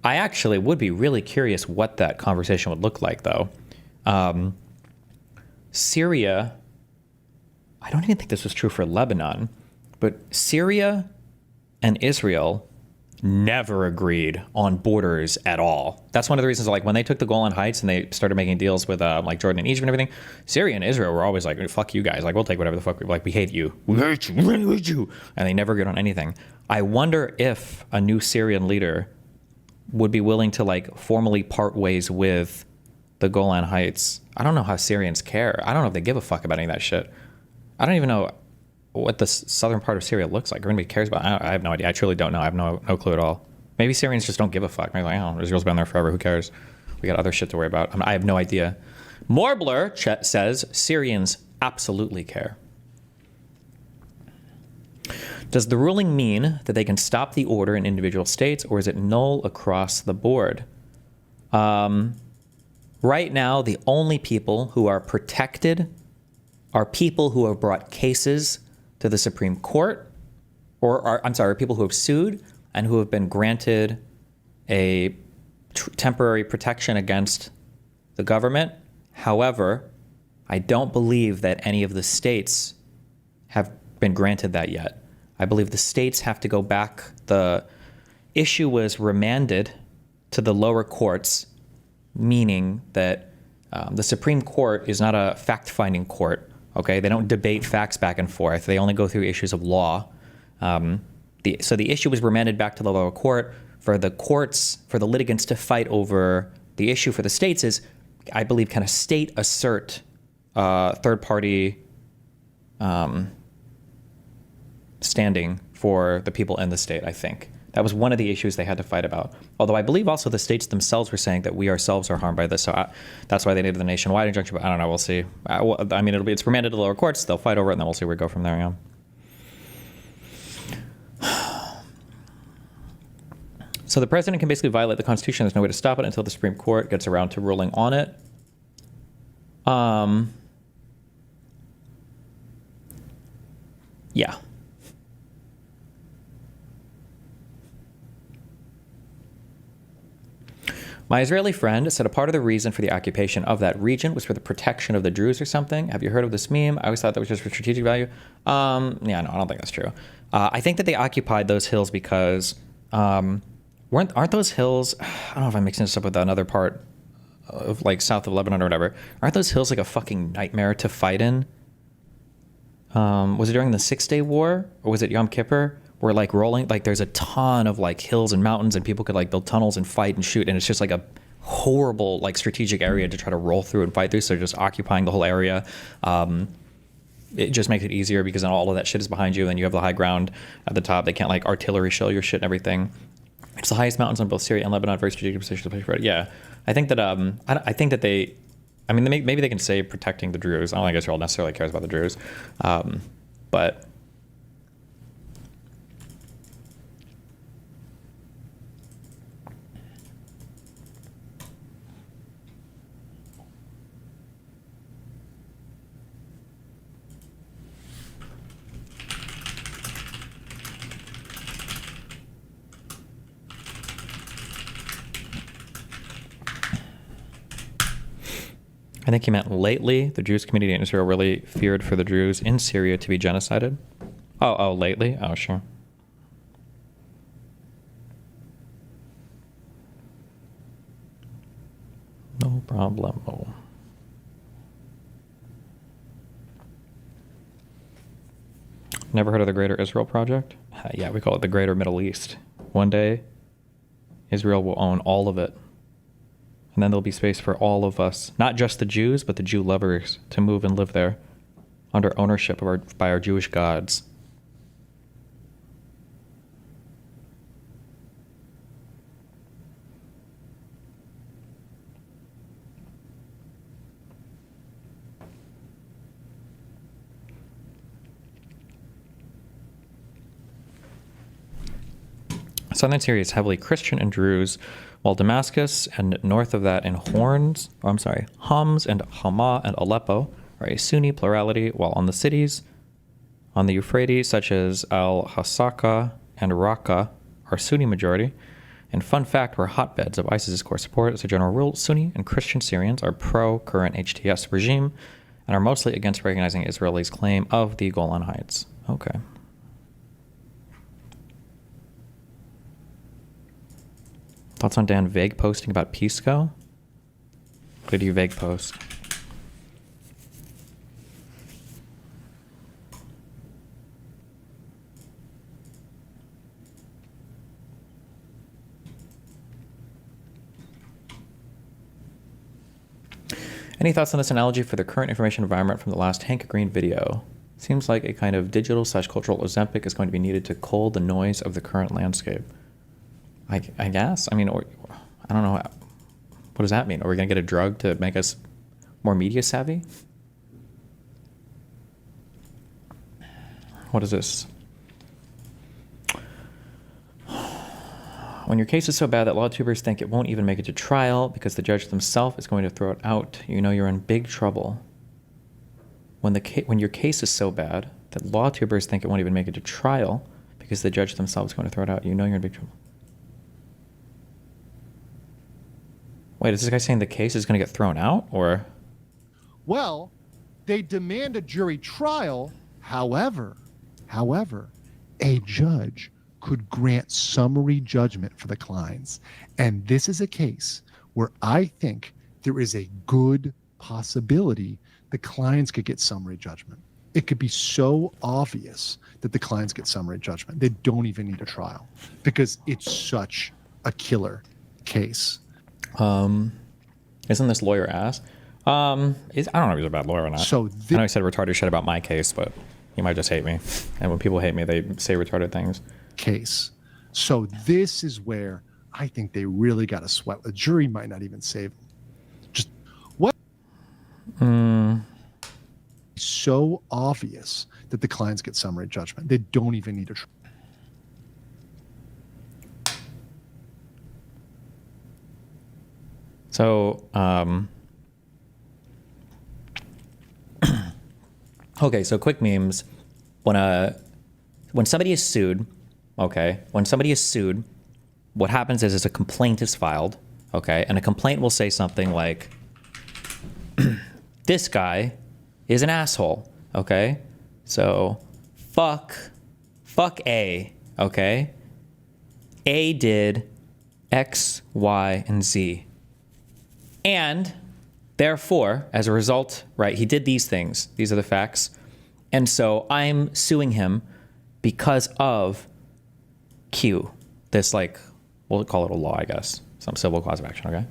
I actually would be really curious what that conversation would look like, though. Syria, I don't even think this was true for Lebanon, but Syria and Israel never agreed on borders at all. That's one of the reasons, like, when they took the Golan Heights and they started making deals with like Jordan and Egypt and everything, Syria and Israel were always like, fuck you guys, like, we'll take whatever the fuck, like, we hate you, we hate you, and they never agreed on anything. I wonder if a new Syrian leader would be willing to, like, formally part ways with the Golan Heights. I don't know how Syrians care. I don't know if they give a fuck about any of that shit. I don't even know what the southern part of Syria looks like, or anybody cares about it. I have no idea. I truly don't know. I have no clue at all. Maybe Syrians just don't give a fuck. Maybe like, oh, Israel's been there forever. Who cares? We got other shit to worry about. I have no idea. Morbler says Syrians absolutely care. Does the ruling mean that they can stop the order in individual states, or is it null across the board? Right now, the only people who are protected are people who have brought cases to the Supreme Court, or people who have sued and who have been granted a temporary protection against the government. However, I don't believe that any of the states have been granted that yet. I believe the states have to go back. The issue was remanded to the lower courts, meaning that the Supreme Court is not a fact-finding court. Okay, they don't debate facts back and forth. They only go through issues of law. So the issue was remanded back to the lower court for the courts, for the litigants to fight over. The issue for the states is, I believe, kind of state assert third-party standing for the people in the state, I think. That was one of the issues they had to fight about. Although I believe also the states themselves were saying that we ourselves are harmed by this. So that's why they needed the nationwide injunction. But I don't know. We'll see. I mean, it's remanded to the lower courts. They'll fight over it, and then we'll see where we go from there. Yeah. So the president can basically violate the Constitution. There's no way to stop it until the Supreme Court gets around to ruling on it. Yeah. My Israeli friend said a part of the reason for the occupation of that region was for the protection of the Druze or something. Have you heard of this meme? I always thought that was just for strategic value. Yeah, no, I don't think that's true. I think that they occupied those hills because aren't those hills? I don't know if I'm mixing this up with another part of, like, south of Lebanon or whatever. Aren't those hills like a fucking nightmare to fight in? Was it during the 6-Day War, or was it Yom Kippur? Where, like, rolling, like, there's a ton of, like, hills and mountains, and people could, like, build tunnels and fight and shoot, and it's just like a horrible, like, strategic area to try to roll through and fight through. So they're just occupying the whole area. It just makes it easier because then all of that shit is behind you, and you have the high ground at the top. They can't, like, artillery shell your shit and everything. It's the highest mountains on both Syria and Lebanon, very strategic position to push for it. Yeah, I think that I think that they, I mean, maybe they can say protecting the Druze. I don't think Israel necessarily cares about the Druze, but. I think he meant lately, the Jewish community in Israel really feared for the Jews in Syria to be genocided. Oh, lately? Oh, sure. No problemo. Never heard of the Greater Israel Project? Yeah, we call it the Greater Middle East. One day, Israel will own all of it. And then there'll be space for all of us, not just the Jews, but the Jew lovers, to move and live there under ownership of by our Jewish gods. Southern Syria is heavily Christian and Druze, while Damascus and north of that in Homs and Hama and Aleppo are a Sunni plurality, while on the cities on the Euphrates, such as Al-Hasaka and Raqqa, are Sunni majority. And fun fact, we're hotbeds of ISIS's core support. As a general rule, Sunni and Christian Syrians are pro-current HTS regime and are mostly against recognizing Israelis' claim of the Golan Heights. Okay. Thoughts on Dan Vague posting about Pisco? What did you Vague post? Any thoughts on this analogy for the current information environment from the last Hank Green video? Seems like a kind of digital/cultural Ozempic is going to be needed to cull the noise of the current landscape. I guess. I mean, or, I don't know. What does that mean? Are we going to get a drug to make us more media savvy? What is this? When your case is so bad that law tubers think it won't even make it to trial because the judge himself is going to throw it out, you know you're in big trouble. When your case is so bad that law tubers think it won't even make it to trial because the judge themselves is going to throw it out, you know you're in big trouble. Wait, is this guy saying the case is going to get thrown out, or? Well, they demand a jury trial. However, a judge could grant summary judgment for the clients. And this is a case where I think there is a good possibility the clients could get summary judgment. It could be so obvious that the clients get summary judgment. They don't even need a trial because it's such a killer case. Isn't this lawyer ass? I don't know if he's a bad lawyer or not. So I know he said retarded shit about my case, but he might just hate me. And when people hate me, they say retarded things. Case. So this is where I think they really got to sweat. The jury might not even save them. Just what? So obvious that the clients get summary judgment. They don't even need a trial. So, okay, so quick memes. When somebody is sued, okay, what happens is a complaint is filed, okay, and a complaint will say something like, this guy is an asshole, okay? So, fuck A, okay? A did X, Y, and Z. And therefore, as a result, right, he did these things. These are the facts. And so I'm suing him because of Q. This, like, we'll call it a law, I guess. Some civil cause of action, okay?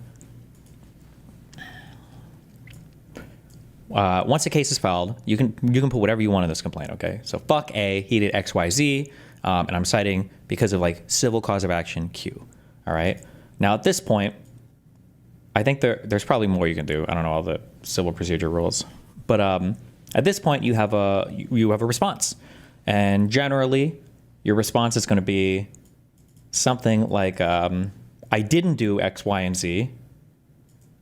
Once a case is filed, you can put whatever you want in this complaint, okay? So fuck A, he did X, Y, Z, and I'm citing because of, like, civil cause of action Q, all right? Now, at this point, I think there's probably more you can do. I don't know all the civil procedure rules, but at this point you have a response, and generally your response is going to be something like, "I didn't do X, Y, and Z."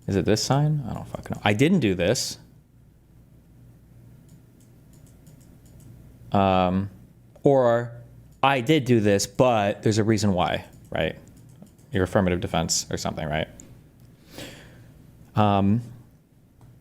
Is it this sign? I don't fucking know. I didn't do this. Or I did do this, but there's a reason why, right? Your affirmative defense or something, right?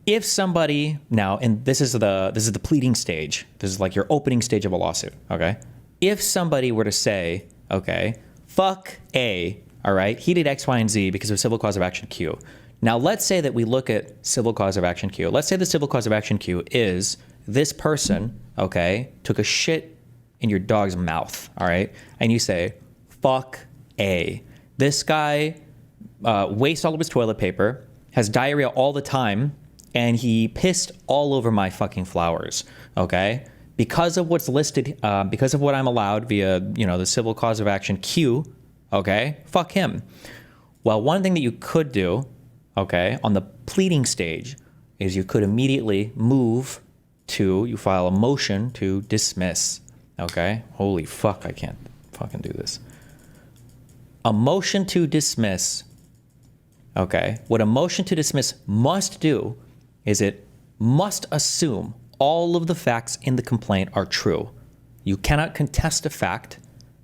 if somebody now, and this is the pleading stage. This is like your opening stage of a lawsuit. Okay. If somebody were to say, okay, fuck A, all right, he did X, Y, and Z because of civil cause of action Q. Now let's say that we look at civil cause of action Q. Let's say the civil cause of action Q is this person, okay, took a shit in your dog's mouth, all right, and you say, fuck A. This guy wastes all of his toilet paper, has diarrhea all the time, and he pissed all over my fucking flowers, okay? Because of what's listed, because of what I'm allowed via, the civil cause of action Q, okay, fuck him. Well, one thing that you could do, okay, on the pleading stage is you could immediately you file a motion to dismiss, okay? Holy fuck, I can't fucking do this. A motion to dismiss, okay? What a motion to dismiss must do is it must assume all of the facts in the complaint are true. You cannot contest a fact.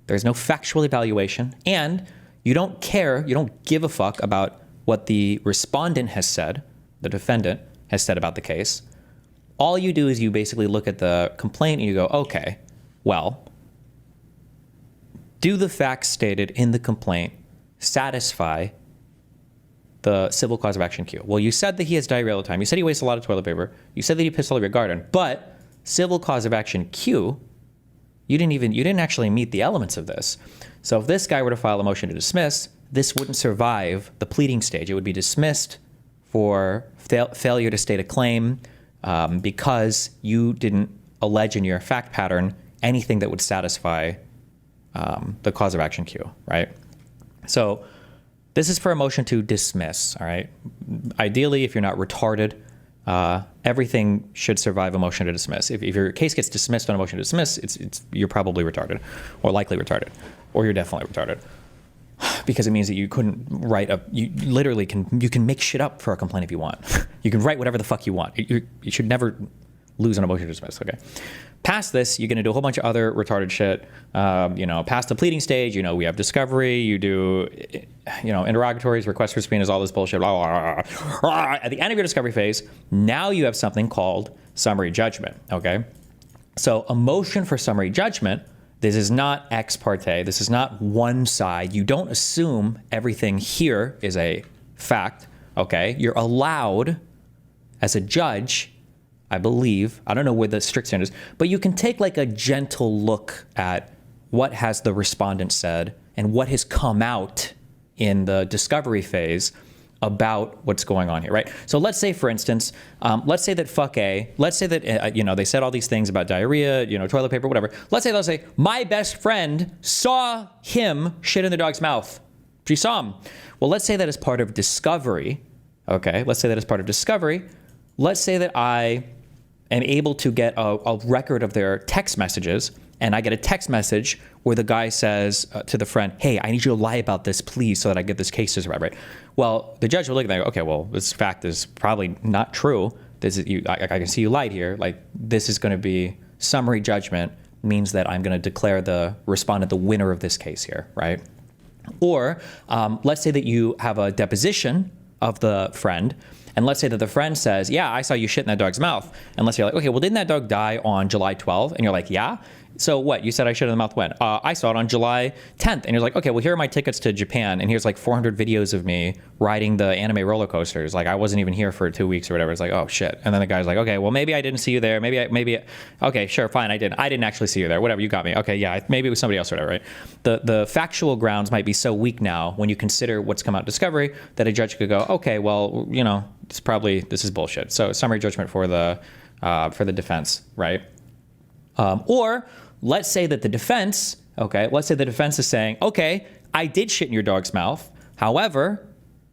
There's no factual evaluation, and you don't care, you don't give a fuck about what the respondent has said, the defendant has said about the case. All you do is you basically look at the complaint and you go, okay, well, do the facts stated in the complaint satisfy the civil cause of action Q? Well, you said that he has diarrhea all the time. You said he wastes a lot of toilet paper. You said that he pissed all over your garden. But civil cause of action Q, you didn't actually meet the elements of this. So if this guy were to file a motion to dismiss, this wouldn't survive the pleading stage. It would be dismissed for failure to state a claim because you didn't allege in your fact pattern anything that would satisfy the cause of action Q, right? So this is for a motion to dismiss, all right? Ideally, if you're not retarded, everything should survive a motion to dismiss. If your case gets dismissed on a motion to dismiss, you're probably retarded, or likely retarded, or you're definitely retarded, because it means that you couldn't write you literally can make shit up for a complaint if you want. You can write whatever the fuck you want. You should never lose on a motion to dismiss, okay? Past this, you're going to do a whole bunch of other retarded shit. Past the pleading stage, we have discovery, you do, interrogatories, requests for subpoenas, all this bullshit. Blah, blah, blah, blah. At the end of your discovery phase, now you have something called summary judgment, okay? So a motion for summary judgment, this is not ex parte. This is not one side. You don't assume everything here is a fact, okay? You're allowed, as a judge, I believe, I don't know where the strict standard is, but you can take like a gentle look at what has the respondent said and what has come out in the discovery phase about what's going on here, right? So let's say, for instance, let's say that fuck A, let's say that, they said all these things about diarrhea, toilet paper, whatever. Let's say, my best friend saw him shit in the dog's mouth. She saw him. Well, let's say that as part of discovery, okay? Let's say that as part of discovery. Let's say that I am able to get a record of their text messages, and I get a text message where the guy says to the friend, hey, I need you to lie about this, please, so that I get this case to survive, right? Well, the judge will look at that and go, okay, well, this fact is probably not true. I can see you lied here. Like, this is going to be summary judgment, means that I'm going to declare the respondent the winner of this case here, right? Or let's say that you have a deposition of the friend, and let's say that the friend says, yeah, I saw you shit in that dog's mouth. And let's say you're like, okay, well, didn't that dog die on July 12th? And you're like, yeah. So what? You said I shit in the mouth when? I saw it on July 10th. And you're like, okay, well, here are my tickets to Japan. And here's like 400 videos of me riding the anime roller coasters. Like, I wasn't even here for 2 weeks or whatever. It's like, oh, shit. And then the guy's like, okay, well, maybe I didn't see you there. Okay, sure, fine, I didn't actually see you there. Whatever, you got me. Okay, yeah, maybe it was somebody else or whatever, right? The factual grounds might be so weak now when you consider what's come out in discovery that a judge could go, okay, well, this is bullshit. So summary judgment for the defense, right? Or let's say that the defense, is saying, okay, I did shit in your dog's mouth. However,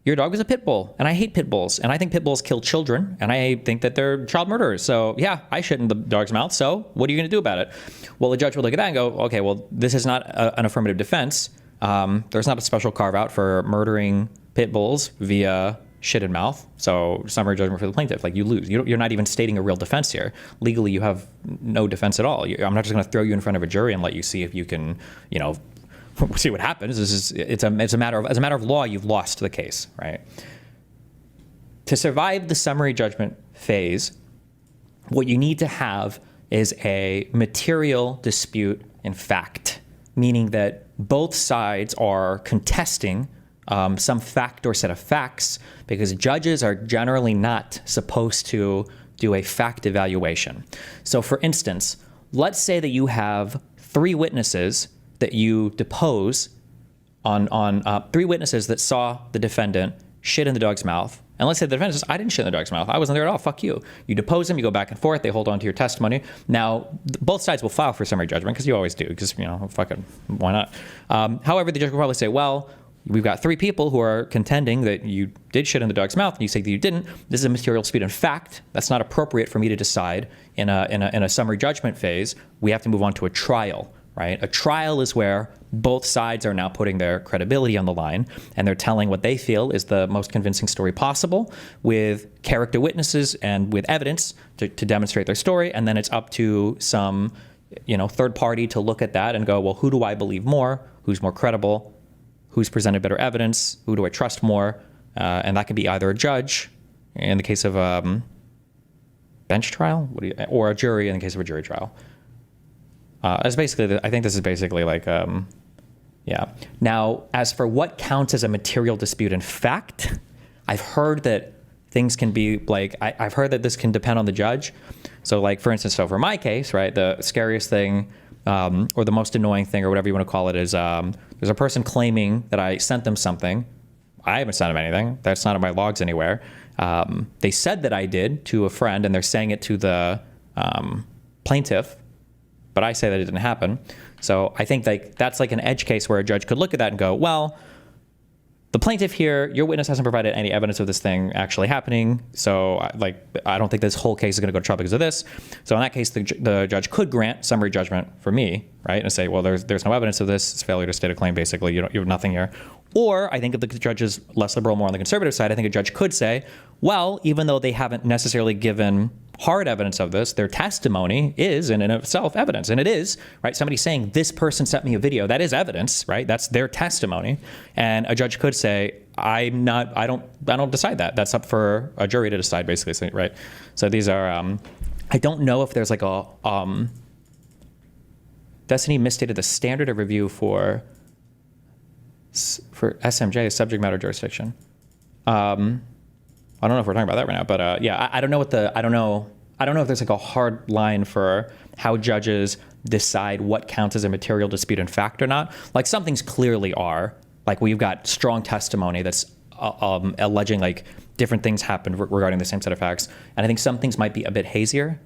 your dog was a pit bull, and I hate pit bulls, and I think pit bulls kill children, and I think that they're child murderers. So yeah, I shit in the dog's mouth. So what are you going to do about it? Well, the judge will look at that and go, okay, well, this is not an affirmative defense. There's not a special carve out for murdering pit bulls via shit in mouth. So summary judgment for the plaintiff. Like, you lose. You're not even stating a real defense here. Legally, you have no defense at all. I'm not just going to throw you in front of a jury and let you see if you can, see what happens. It's a matter of law. You've lost the case, right? to survive the summary judgment phase, what you need to have is a material dispute in fact, meaning that both sides are contesting some fact or set of facts, because judges are generally not supposed to do a fact evaluation. So for instance, let's say that you have 3 witnesses that you depose on 3 witnesses that saw the defendant shit in the dog's mouth. And let's say the defendant says, I didn't shit in the dog's mouth. I wasn't there at all. Fuck you. You depose them. You go back and forth. They hold on to your testimony. Now, both sides will file for summary judgment, because you always do, because, fucking, why not? However, the judge will probably say, well, we've got 3 people who are contending that you did shit in the dog's mouth, and you say that you didn't. This is a material dispute in fact. That's not appropriate for me to decide in a summary judgment phase. We have to move on to a trial, right? A trial is where both sides are now putting their credibility on the line, and they're telling what they feel is the most convincing story possible, with character witnesses and with evidence to demonstrate their story. And then it's up to some, third party to look at that and go, well, who do I believe more? Who's more credible? Who's presented better evidence? Who do I trust more? And that could be either a judge in the case of a bench trial, or a jury in the case of a jury trial. That's basically, I think this is basically like, yeah. Now, as for what counts as a material dispute in fact, I've heard that things can be like, I've heard that this can depend on the judge. So like, for instance, so for my case, right, the scariest thing, or the most annoying thing, or whatever you want to call it, is there's a person claiming that I sent them something. I haven't sent them anything. That's not in my logs anywhere. They said that I did to a friend, and they're saying it to the plaintiff, but I say that it didn't happen. So I think that's like an edge case where a judge could look at that and go, well, the plaintiff here, your witness hasn't provided any evidence of this thing actually happening. So I don't think this whole case is going to go to trial because of this. So in that case, the judge could grant summary judgment for me, right? And say, well, there's no evidence of this. It's failure to state a claim, basically. You have nothing here. Or I think if the judge is less liberal, more on the conservative side, I think a judge could say, well, even though they haven't necessarily given hard evidence of this, their testimony is in and of itself evidence. And it is, right? Somebody saying this person sent me a video, that is evidence, right? That's their testimony. And a judge could say, I don't decide that. That's up for a jury to decide, basically, right? So these are, I don't know if there's like a, Destiny misstated the standard of review for SMJ is subject matter jurisdiction. I don't know if we're talking about that right now, but yeah, I don't know I don't know if there's like a hard line for how judges decide what counts as a material dispute in fact or not. Like some things clearly are, like we've got strong testimony that's alleging like different things happened regarding the same set of facts. And I think some things might be a bit hazier,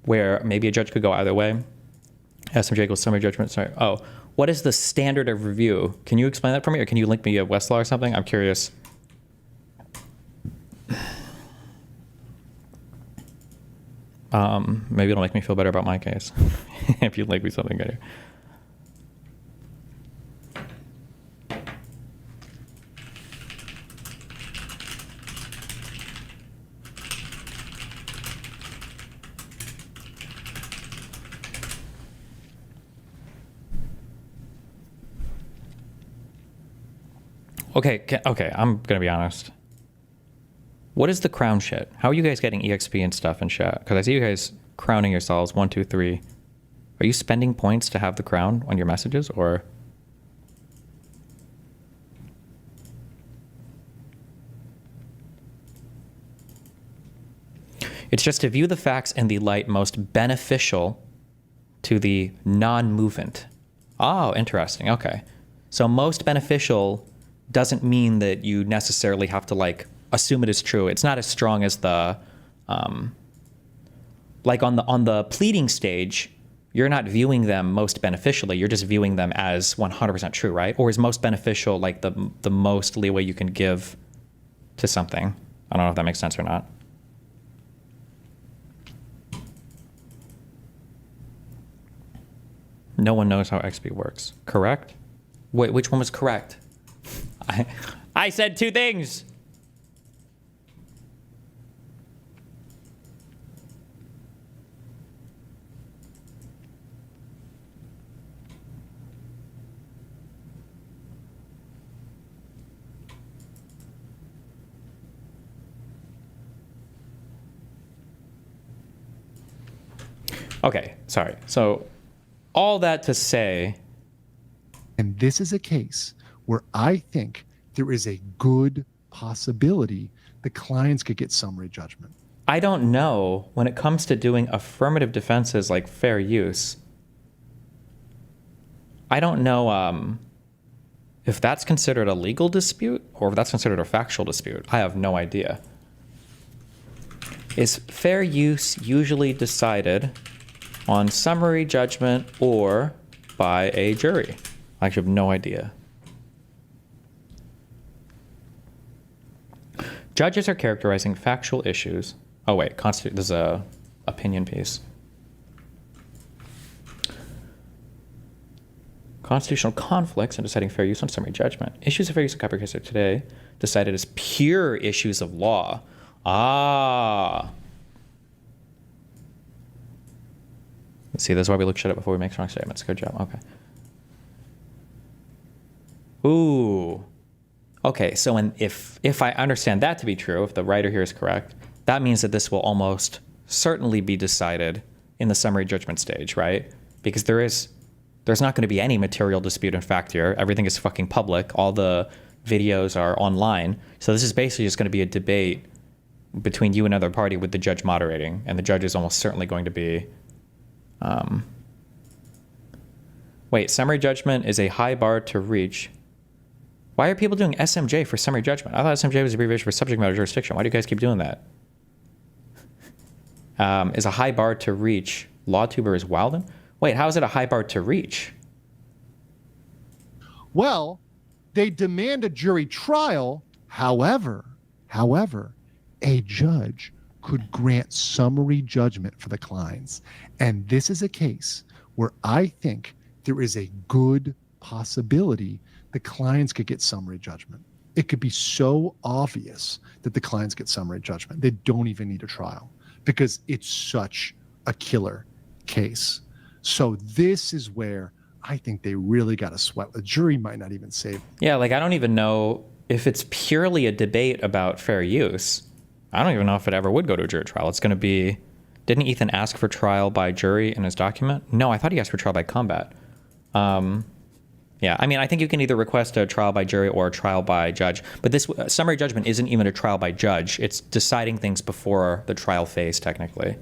where maybe a judge could go either way. SMJ equals summary judgment, sorry. Oh, what is the standard of review? Can you explain that for me, or can you link me a Westlaw or something? I'm curious. Maybe it'll make me feel better about my case if you'd like me something good here. Okay, I'm gonna be honest. What is the crown shit? How are you guys getting EXP and stuff and shit? Because I see you guys crowning yourselves, 1, 2, 3. Are you spending points to have the crown on your messages, or? It's just to view the facts in the light most beneficial to the non-movement. Oh, interesting, okay. So most beneficial doesn't mean that you necessarily have to like assume it is true. It's not as strong as the, like on the pleading stage, you're not viewing them most beneficially. You're just viewing them as 100% true, right? Or is most beneficial like the most leeway you can give to something? I don't know if that makes sense or not. No one knows how XP works. Correct? Wait, which one was correct? I said 2 things. Okay, sorry. So all that to say, And this is a case where I think there is a good possibility the clients could get summary judgment. I don't know when it comes to doing affirmative defenses like fair use. I don't know if that's considered a legal dispute or if that's considered a factual dispute. I have no idea. Is fair use usually decided on summary judgment or by a jury? I actually have no idea. Judges are characterizing factual issues. Oh wait, there's a opinion piece. Constitutional conflicts in deciding fair use on summary judgment. Issues of fair use in copyright are today decided as pure issues of law. Ah. Let's see, that's why we look shit up before we make strong statements. Good job. Okay. Ooh. Okay, so if I understand that to be true, if the writer here is correct, that means that this will almost certainly be decided in the summary judgment stage, right? Because there's not going to be any material dispute in fact here. Everything is fucking public. All the videos are online. So this is basically just going to be a debate between you and another party with the judge moderating, and the judge is almost certainly going to be wait, summary judgment is a high bar to reach. Why are people doing SMJ for summary judgment? I thought SMJ was abbreviation for subject matter jurisdiction. Why do you guys keep doing that? Is a high bar to reach. LawTuber is Wilden? Wait, how is it a high bar to reach? Well, they demand a jury trial. However, a judge could grant summary judgment for the clients. And this is a case where I think there is a good possibility the clients could get summary judgment. It could be so obvious that the clients get summary judgment. They don't even need a trial because it's such a killer case. So this is where I think they really got to sweat. The jury might not even save. Yeah, like I don't even know if it's purely a debate about fair use. I don't even know if it ever would go to a jury trial. It's going to be, didn't Ethan ask for trial by jury in his document? No, I thought he asked for trial by combat. Yeah, I mean, I think you can either request a trial by jury or a trial by judge, but this summary judgment isn't even a trial by judge. It's deciding things before the trial phase, technically.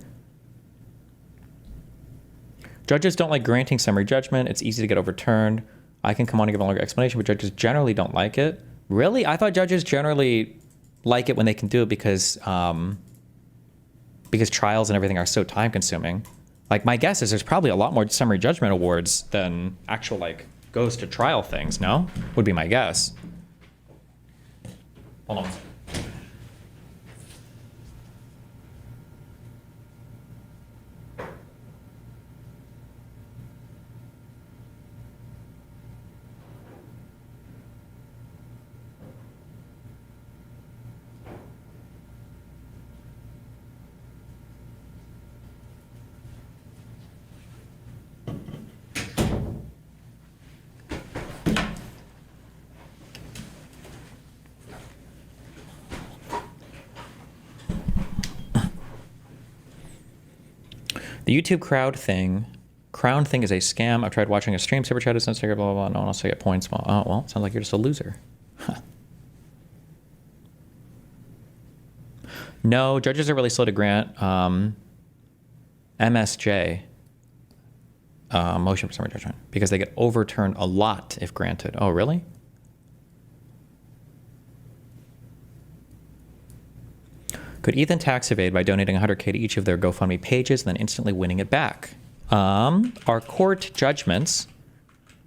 Judges don't like granting summary judgment. It's easy to get overturned. I can come on and give a longer explanation, but judges generally don't like it. Really? I thought judges generally like it when they can do it because trials and everything are so time consuming. Like my guess is there's probably a lot more summary judgment awards than actual like goes to trial things, no? Would be my guess. Hold on a second. The YouTube crown thing is a scam. I've tried watching a stream, super chat is Instagram, blah, blah, blah. No one else to get points. Well, oh, well, sounds like you're just a loser. Huh. No, judges are really slow to grant MSJ, motion for summary judgment, because they get overturned a lot if granted. Oh, really? Could Ethan tax evade by donating $100K to each of their GoFundMe pages and then instantly winning it back? Are court judgments,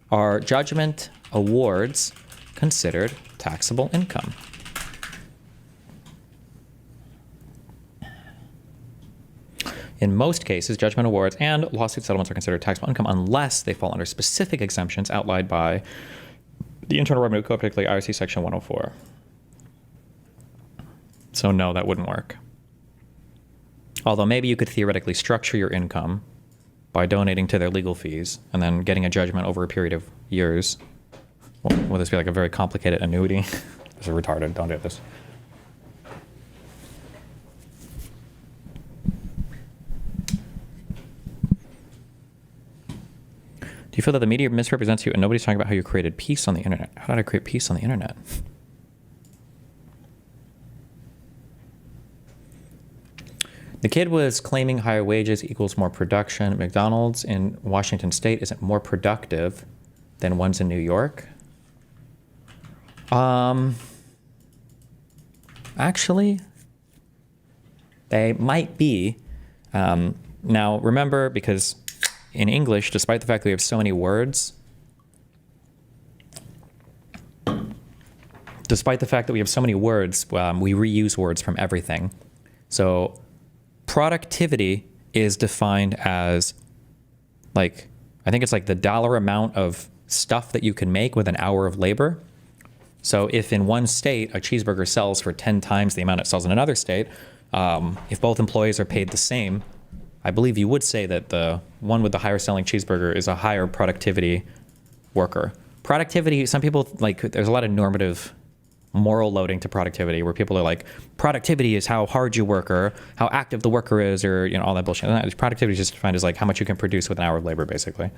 are judgment awards considered taxable income? In most cases, judgment awards and lawsuit settlements are considered taxable income unless they fall under specific exemptions outlined by the Internal Revenue Code, particularly IRC Section 104. So no, that wouldn't work. Although maybe you could theoretically structure your income by donating to their legal fees and then getting a judgment over a period of years. Will this be like a very complicated annuity? This is retarded, don't do this. you feel that the media misrepresents you and nobody's talking about how you created peace on the internet? How did I create peace on the internet? The kid was claiming higher wages equals more production. McDonald's in Washington State isn't more productive than ones in New York. Actually, they might be. Now, remember, because in English, despite the fact that we have so many words, we reuse words from everything. So productivity is defined as, like, I think it's like the dollar amount of stuff that you can make with an hour of labor. So if in one state a cheeseburger sells for 10 times the amount it sells in another state, if both employees are paid the same, I believe you would say that the one with the higher selling cheeseburger is a higher productivity worker. Productivity, some people, like, there's a lot of normative moral loading to productivity where people are like, productivity is how hard you work or how active the worker is, or, you know, all that bullshit. Productivity is just defined as like how much you can produce with an hour of labor, basically.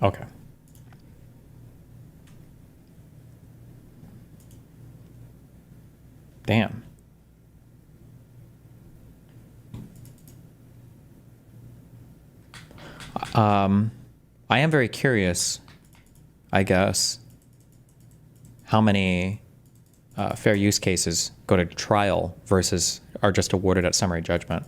Okay. Damn. I am very curious, I guess, how many fair use cases go to trial versus are just awarded at summary judgment.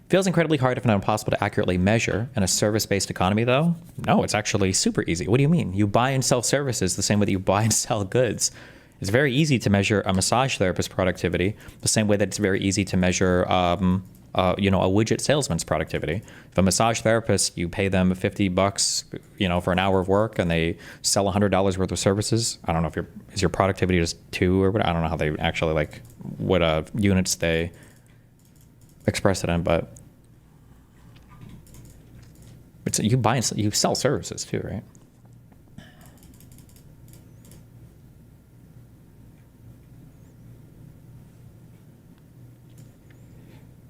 Feels incredibly hard, if not impossible, to accurately measure in a service-based economy, though. No, it's actually super easy. What do you mean? You buy and sell services the same way that you buy and sell goods. It's very easy to measure a massage therapist's productivity the same way that it's very easy to measure, a widget salesman's productivity. If a massage therapist, you pay them $50, for an hour of work, and they sell $100 worth of services. I don't know if is your productivity just 2 or what? I don't know how they actually what units they express it in, but you buy and you sell services too, right?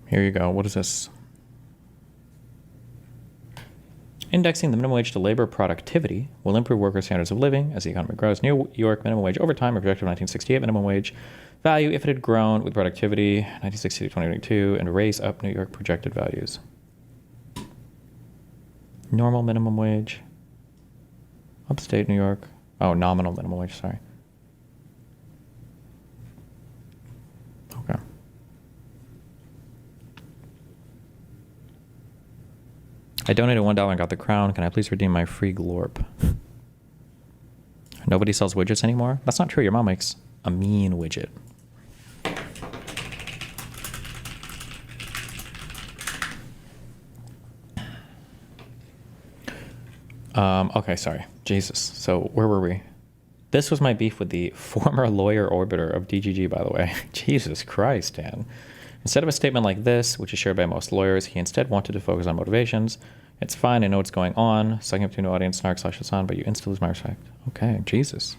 Here you go. What is this? Indexing the minimum wage to labor productivity will improve worker standards of living as the economy grows. New York minimum wage over time, a projected 1968 minimum wage value if it had grown with productivity 1960 to 2022, and raise up New York projected values. Normal minimum wage. Upstate New York. Oh, nominal minimum wage, sorry. Okay. I donated $1 and got the crown. Can I please redeem my free glorp? Nobody sells widgets anymore? That's not true. Your mom makes a mean widget. Okay, sorry. Jesus. So where were we? This was my beef with the former lawyer orbiter of DGG, by the way. Jesus Christ, Dan. Instead of a statement like this, which is shared by most lawyers, he instead wanted to focus on motivations. It's fine, I know what's going on. Sucking up to an audience, snark slash Hassan, but you instantly lose my respect. Okay, Jesus.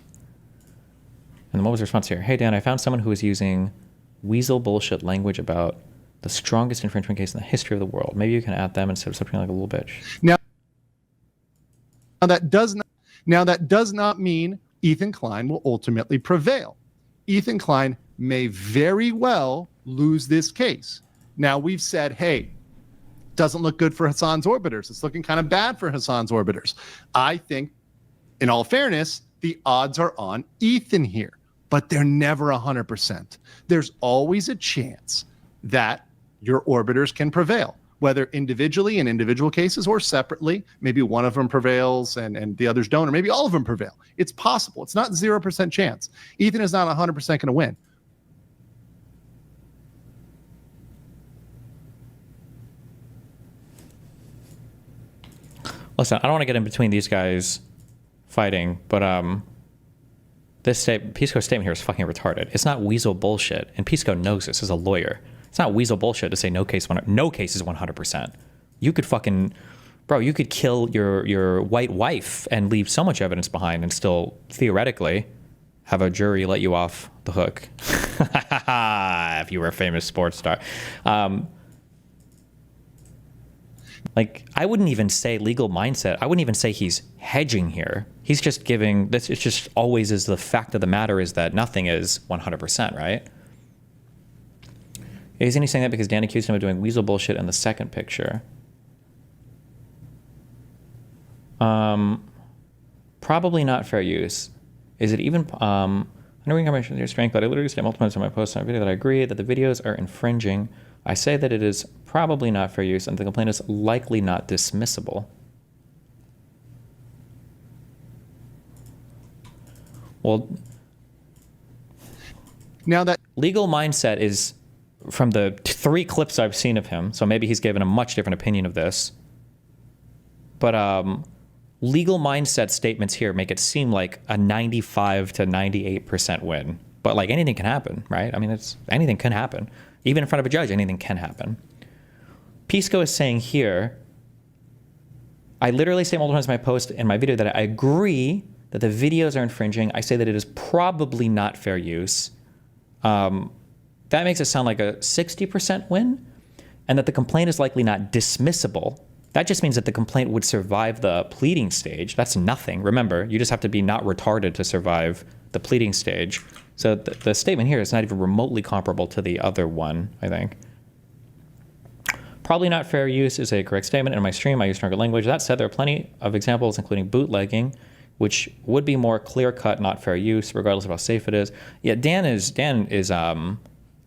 And what was the response here? Hey, Dan, I found someone who was using weasel bullshit language about the strongest infringement case in the history of the world. Maybe you can add them instead of something like a little bitch. Now that does not mean Ethan Klein will ultimately prevail. Ethan Klein may very well lose this case. Now we've said, hey, doesn't look good for Hassan's orbiters. It's looking kind of bad for Hassan's orbiters. I think, in all fairness, the odds are on Ethan here, but they're never 100%. There's always a chance that your orbiters can prevail, whether individually in individual cases or separately. Maybe one of them prevails and the others don't, or maybe all of them prevail. It's possible. It's not 0% chance. Ethan is not 100% going to win. Listen, I don't want to get in between these guys fighting, but Pisco's statement here is fucking retarded. It's not weasel bullshit, and Pisco knows this as a lawyer. It's not weasel bullshit to say no case is 100%. You could fucking Bro, you could kill your white wife and leave so much evidence behind and still theoretically have a jury let you off the hook. If you were a famous sports star. Like, I wouldn't even say legal mindset. I wouldn't even say he's hedging here. He's just giving this. It's just always is the fact of the matter is that nothing is 100%, right? Isn't he saying that because Dan accused him of doing weasel bullshit in the second picture? Probably not fair use. Is it even, I know information your strength, but I literally say multiple times in my post on my video that I agree that the videos are infringing. I say that it is probably not fair use and the complaint is likely not dismissible. Well, now that legal mindset is from the 3 clips I've seen of him, so maybe he's given a much different opinion of this. But legal mindset statements here make it seem like a 95 to 98% win. But like anything can happen, right? I mean, anything can happen. Even in front of a judge, anything can happen. Pisco is saying here, I literally say multiple times in my post in my video that I agree that the videos are infringing. I say that it is probably not fair use. That makes it sound like a 60% win, and that the complaint is likely not dismissible. That just means that the complaint would survive the pleading stage. That's nothing. Remember, you just have to be not retarded to survive the pleading stage. So the statement here is not even remotely comparable to the other one, I think. Probably not fair use is a correct statement. In my stream, I use stronger language. That said, there are plenty of examples, including bootlegging, which would be more clear-cut, not fair use, regardless of how safe it is. Yeah,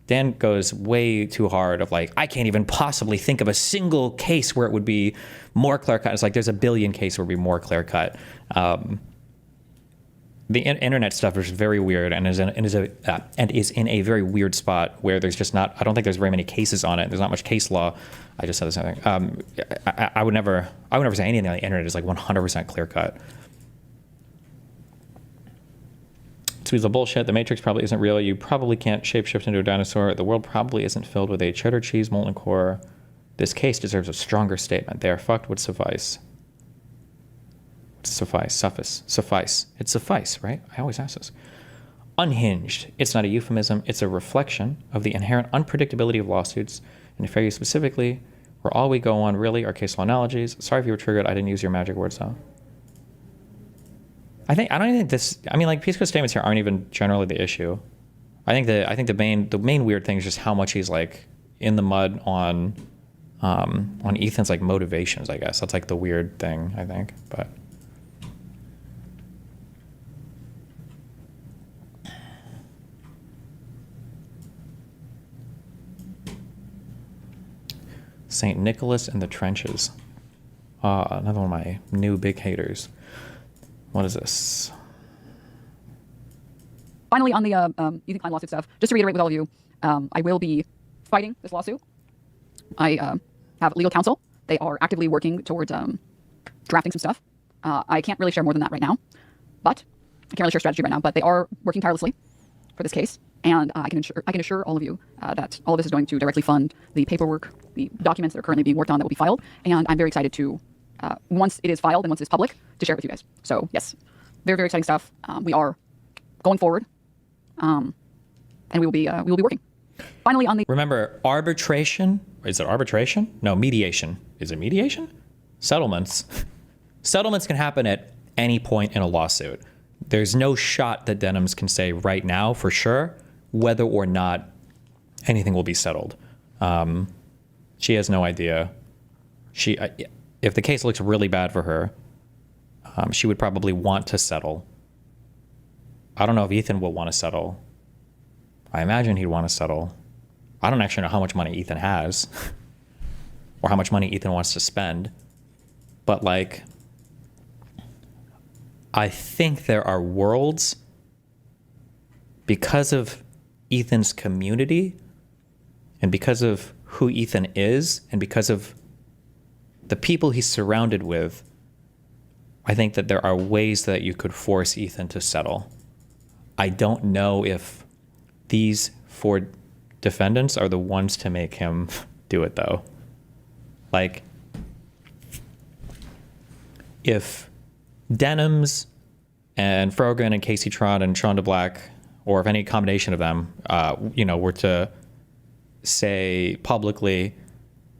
Dan goes way too hard of like, I can't even possibly think of a single case where it would be more clear-cut. It's like there's a billion cases where it would be more clear-cut. The internet stuff is very weird and is in a very weird spot where there's just not, I don't think there's very many cases on it. There's not much case law. I just said the same thing. I would never say anything on the internet is like 100% clear-cut. It's the bullshit. The Matrix probably isn't real. You probably can't shapeshift into a dinosaur. The world probably isn't filled with a cheddar cheese molten core. This case deserves a stronger statement. They are fucked would suffice. Suffice. It's suffice, right? I always ask this. Unhinged. It's not a euphemism. It's a reflection of the inherent unpredictability of lawsuits, and fair use specifically, where all we go on really are case law analogies. Sorry if you were triggered. I didn't use your magic words though. I don't even think this. I mean, like Pisco's statements here aren't even generally the issue. I think the main weird thing is just how much he's like in the mud on Ethan's like motivations. I guess that's like the weird thing. I think, but. St. Nicholas in the Trenches. Another one of my new big haters. What is this? Finally, on the Ethan Klein lawsuit stuff, just to reiterate with all of you, I will be fighting this lawsuit. I have legal counsel. They are actively working towards drafting some stuff. I can't really share more than that right now, but I can't really share strategy right now. But they are working tirelessly for this case, and I can assure all of you that all of this is going to directly fund the paperwork, the documents that are currently being worked on that will be filed, and I'm very excited to. Once it is filed and once it's public, to share it with you guys. So yes, very, very exciting stuff. We are going forward, and we will be working. Finally, on the remember arbitration. Is it arbitration? No, mediation. Is it mediation? Settlements. Settlements can happen at any point in a lawsuit. There's no shot that Denhams can say right now for sure whether or not anything will be settled. She has no idea. If the case looks really bad for her, she would probably want to settle. I don't know if Ethan will want to settle. I imagine he'd want to settle. I don't actually know how much money Ethan has or how much money Ethan wants to spend. But like, I think there are worlds because of Ethan's community and because of who Ethan is and because of the people he's surrounded with, I think that there are ways that you could force Ethan to settle. I don't know if these 4 defendants are the ones to make him do it, though. Like, if Denims and Frogan and Casey Trott and Sean DeBlack, or if any combination of them, were to say publicly,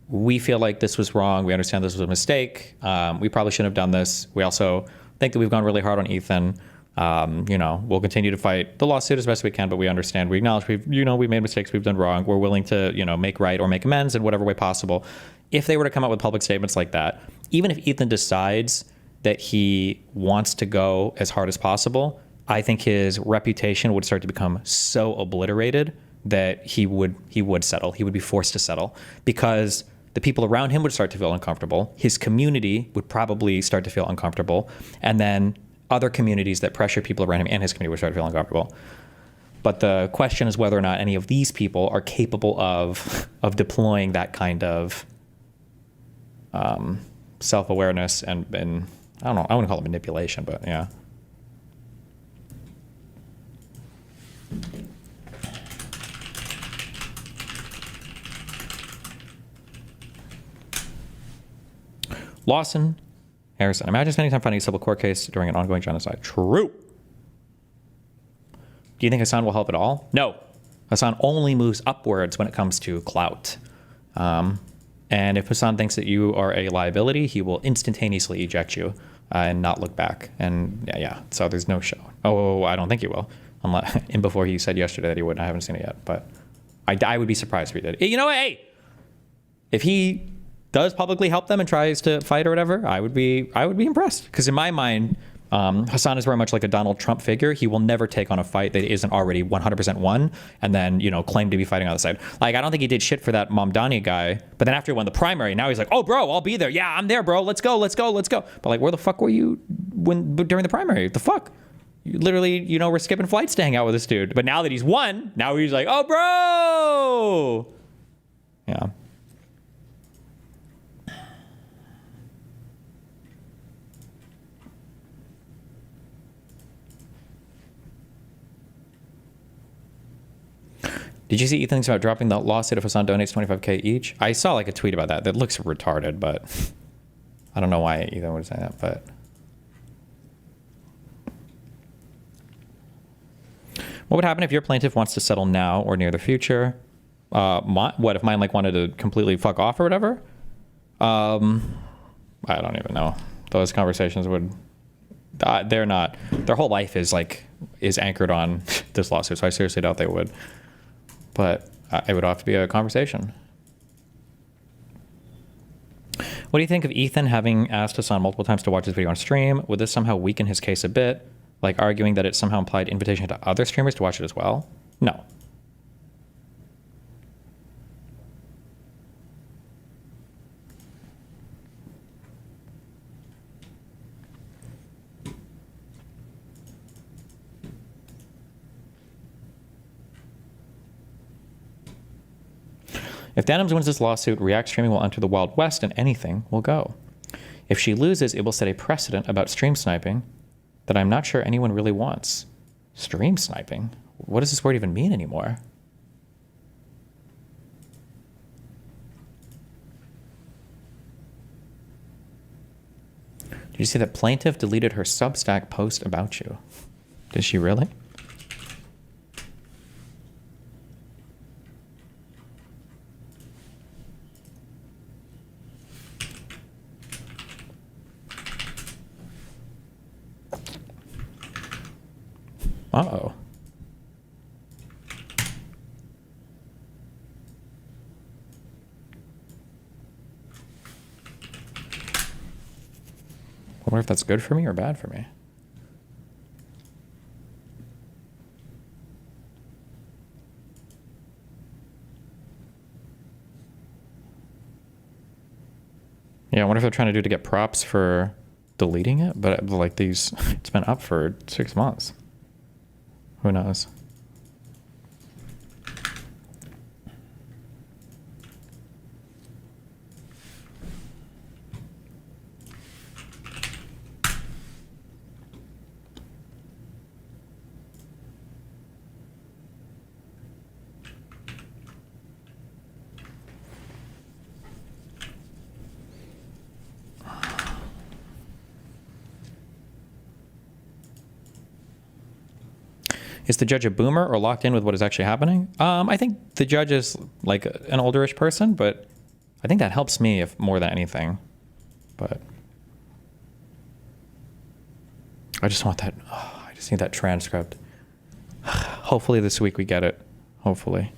we feel like this was wrong, we understand this was a mistake, we probably shouldn't have done this. We also think that we've gone really hard on Ethan. We'll continue to fight the lawsuit as best we can, but we understand, we acknowledge we've made mistakes, we've done wrong. We're willing to, make right or make amends in whatever way possible. If they were to come out with public statements like that, even if Ethan decides that he wants to go as hard as possible, I think his reputation would start to become so obliterated that he would settle. He would be forced to settle because the people around him would start to feel uncomfortable. His community would probably start to feel uncomfortable. And then other communities that pressure people around him and his community would start to feel uncomfortable. But the question is whether or not any of these people are capable of deploying that kind of self-awareness and I don't know, I wouldn't call it manipulation, but yeah. Lawson, Harrison, imagine spending time fighting a civil court case during an ongoing genocide. True. Do you think Hassan will help at all? No. Hassan only moves upwards when it comes to clout. And if Hassan thinks that you are a liability, he will instantaneously eject you and not look back. And yeah, so there's no show. Oh, I don't think he will. Unless, and before he said yesterday that he wouldn't. I haven't seen it yet, but I would be surprised if he did. You know what? Hey, if he does publicly help them and tries to fight or whatever, I would be impressed. Because in my mind, Hassan is very much like a Donald Trump figure. He will never take on a fight that isn't already 100% won and then, claim to be fighting on the side. Like, I don't think he did shit for that Mamdani guy. But then after he won the primary, now he's like, oh, bro, I'll be there. Yeah, I'm there, bro. Let's go. But like, where the fuck were you during the primary? The fuck? You literally, we're skipping flights to hang out with this dude. But now that he's won, now he's like, oh, bro. Yeah. Did you see Ethan's about dropping the lawsuit if Hassan donates $25K each? I saw like a tweet about that. That looks retarded, but I don't know why Ethan would say that, but. What would happen if your plaintiff wants to settle now or near the future? What if mine like wanted to completely fuck off or whatever? I don't even know. Those conversations would, they're not, their whole life is anchored on this lawsuit. So I seriously doubt they would. But it would have to be a conversation. What do you think of Ethan having asked Hassan multiple times to watch his video on stream? Would this somehow weaken his case a bit? Like arguing that it somehow implied invitation to other streamers to watch it as well? No. If Danims wins this lawsuit, React streaming will enter the Wild West and anything will go. If she loses, it will set a precedent about stream sniping that I'm not sure anyone really wants. Stream sniping? What does this word even mean anymore? Did you see that plaintiff deleted her Substack post about you? Did she really? Uh-oh. I wonder if that's good for me or bad for me. Yeah, I wonder if they're trying to do to get props for deleting it, but like it's been up for 6 months. Who knows? Is the judge a boomer or locked in with what is actually happening? I think the judge is like an olderish person, but I think that helps me if more than anything. But I just want that. Oh, I just need that transcript. Hopefully this week we get it. Hopefully.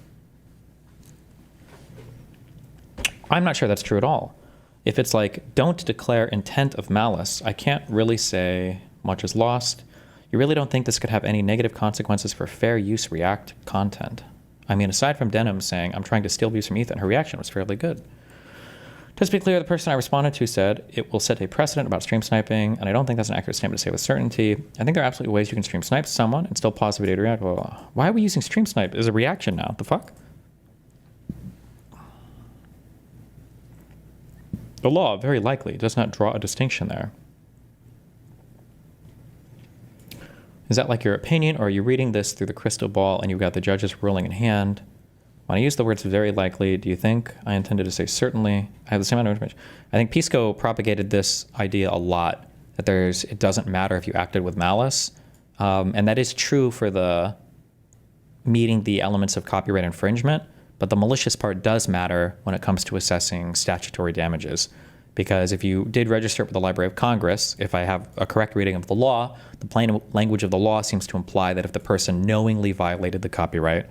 I'm not sure that's true at all. If it's like, don't declare intent of malice, I can't really say much is lost. You really don't think this could have any negative consequences for fair use React content? I mean, aside from Denim saying, I'm trying to steal views from Ethan, her reaction was fairly good. Just to be clear, the person I responded to said, it will set a precedent about stream sniping, and I don't think that's an accurate statement to say with certainty. I think there are absolutely ways you can stream snipe someone and still pause the video to react. Well, why are we using stream snipe as a reaction now? The fuck? The law very likely does not draw a distinction there. Is that like your opinion, or are you reading this through the crystal ball and you've got the judge's ruling in hand? When I use the words very likely, do you think I intended to say certainly? I have the same amount of information. I think Pisco propagated this idea a lot, that it doesn't matter if you acted with malice. And that is true for the meeting the elements of copyright infringement, but the malicious part does matter when it comes to assessing statutory damages. Because if you did register it with the Library of Congress, if I have a correct reading of the law, the plain language of the law seems to imply that if the person knowingly violated the copyright,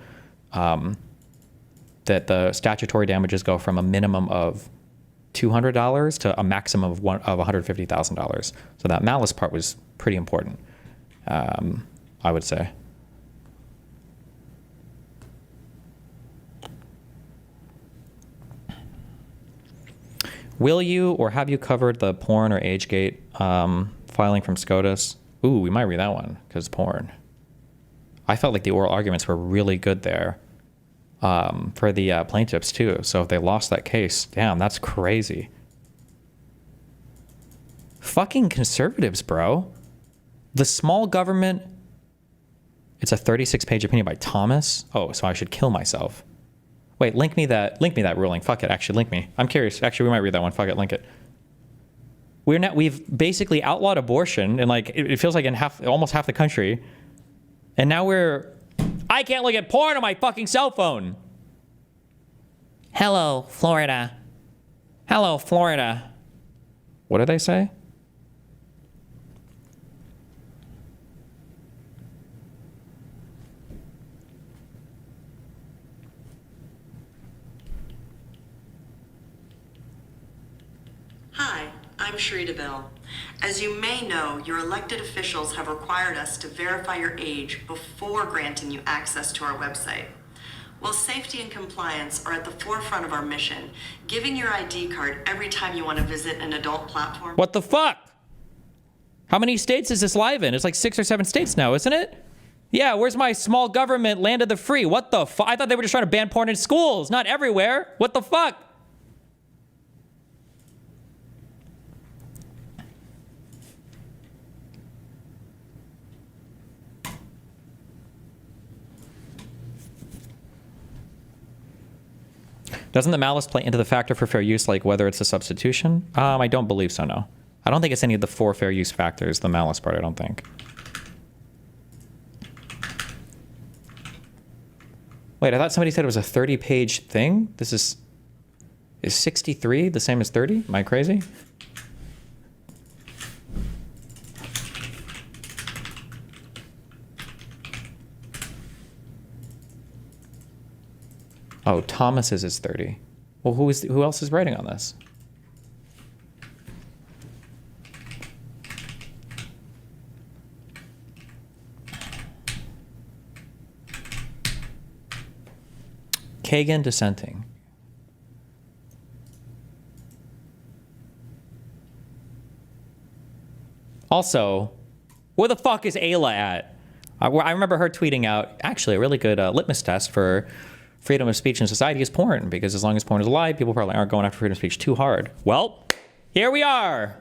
that the statutory damages go from a minimum of $200 to a maximum of $150,000. So that malice part was pretty important, I would say. Will you or have you covered the porn or AgeGate filing from SCOTUS? Ooh, we might read that one because porn. I felt like the oral arguments were really good there for the plaintiffs too. So if they lost that case, damn, that's crazy. Fucking conservatives, bro. The small government. It's a 36-page opinion by Thomas. Oh, so I should kill myself. Wait, link me that ruling. Fuck it, actually, link me. I'm curious. Actually, we might read that one. Fuck it, link it. We've basically outlawed abortion in it feels like in almost half the country. And now I can't look at porn on my fucking cell phone. Hello, Florida. Hello, Florida. What did they say? Hi, I'm Sherita Bell. As you may know, your elected officials have required us to verify your age before granting you access to our website. While safety and compliance are at the forefront of our mission, giving your ID card every time you want to visit an adult platform... What the fuck? How many states is this live in? It's like 6 or 7 states now, isn't it? Yeah, where's my small government land of the free? What the fuck? I thought they were just trying to ban porn in schools, not everywhere. What the fuck? Doesn't the malice play into the factor for fair use, like whether it's a substitution? I don't believe so, no. I don't think it's any of the 4 fair use factors, the malice part, I don't think. Wait, I thought somebody said it was a 30-page thing? Is 63 the same as 30? Am I crazy? Oh, Thomas's is 30. Well, who else is writing on this? Kagan dissenting. Also, where the fuck is Ayla at? I remember her tweeting out, actually, a really good litmus test for freedom of speech in society is porn, because as long as porn is alive, people probably aren't going after freedom of speech too hard. Well, here we are.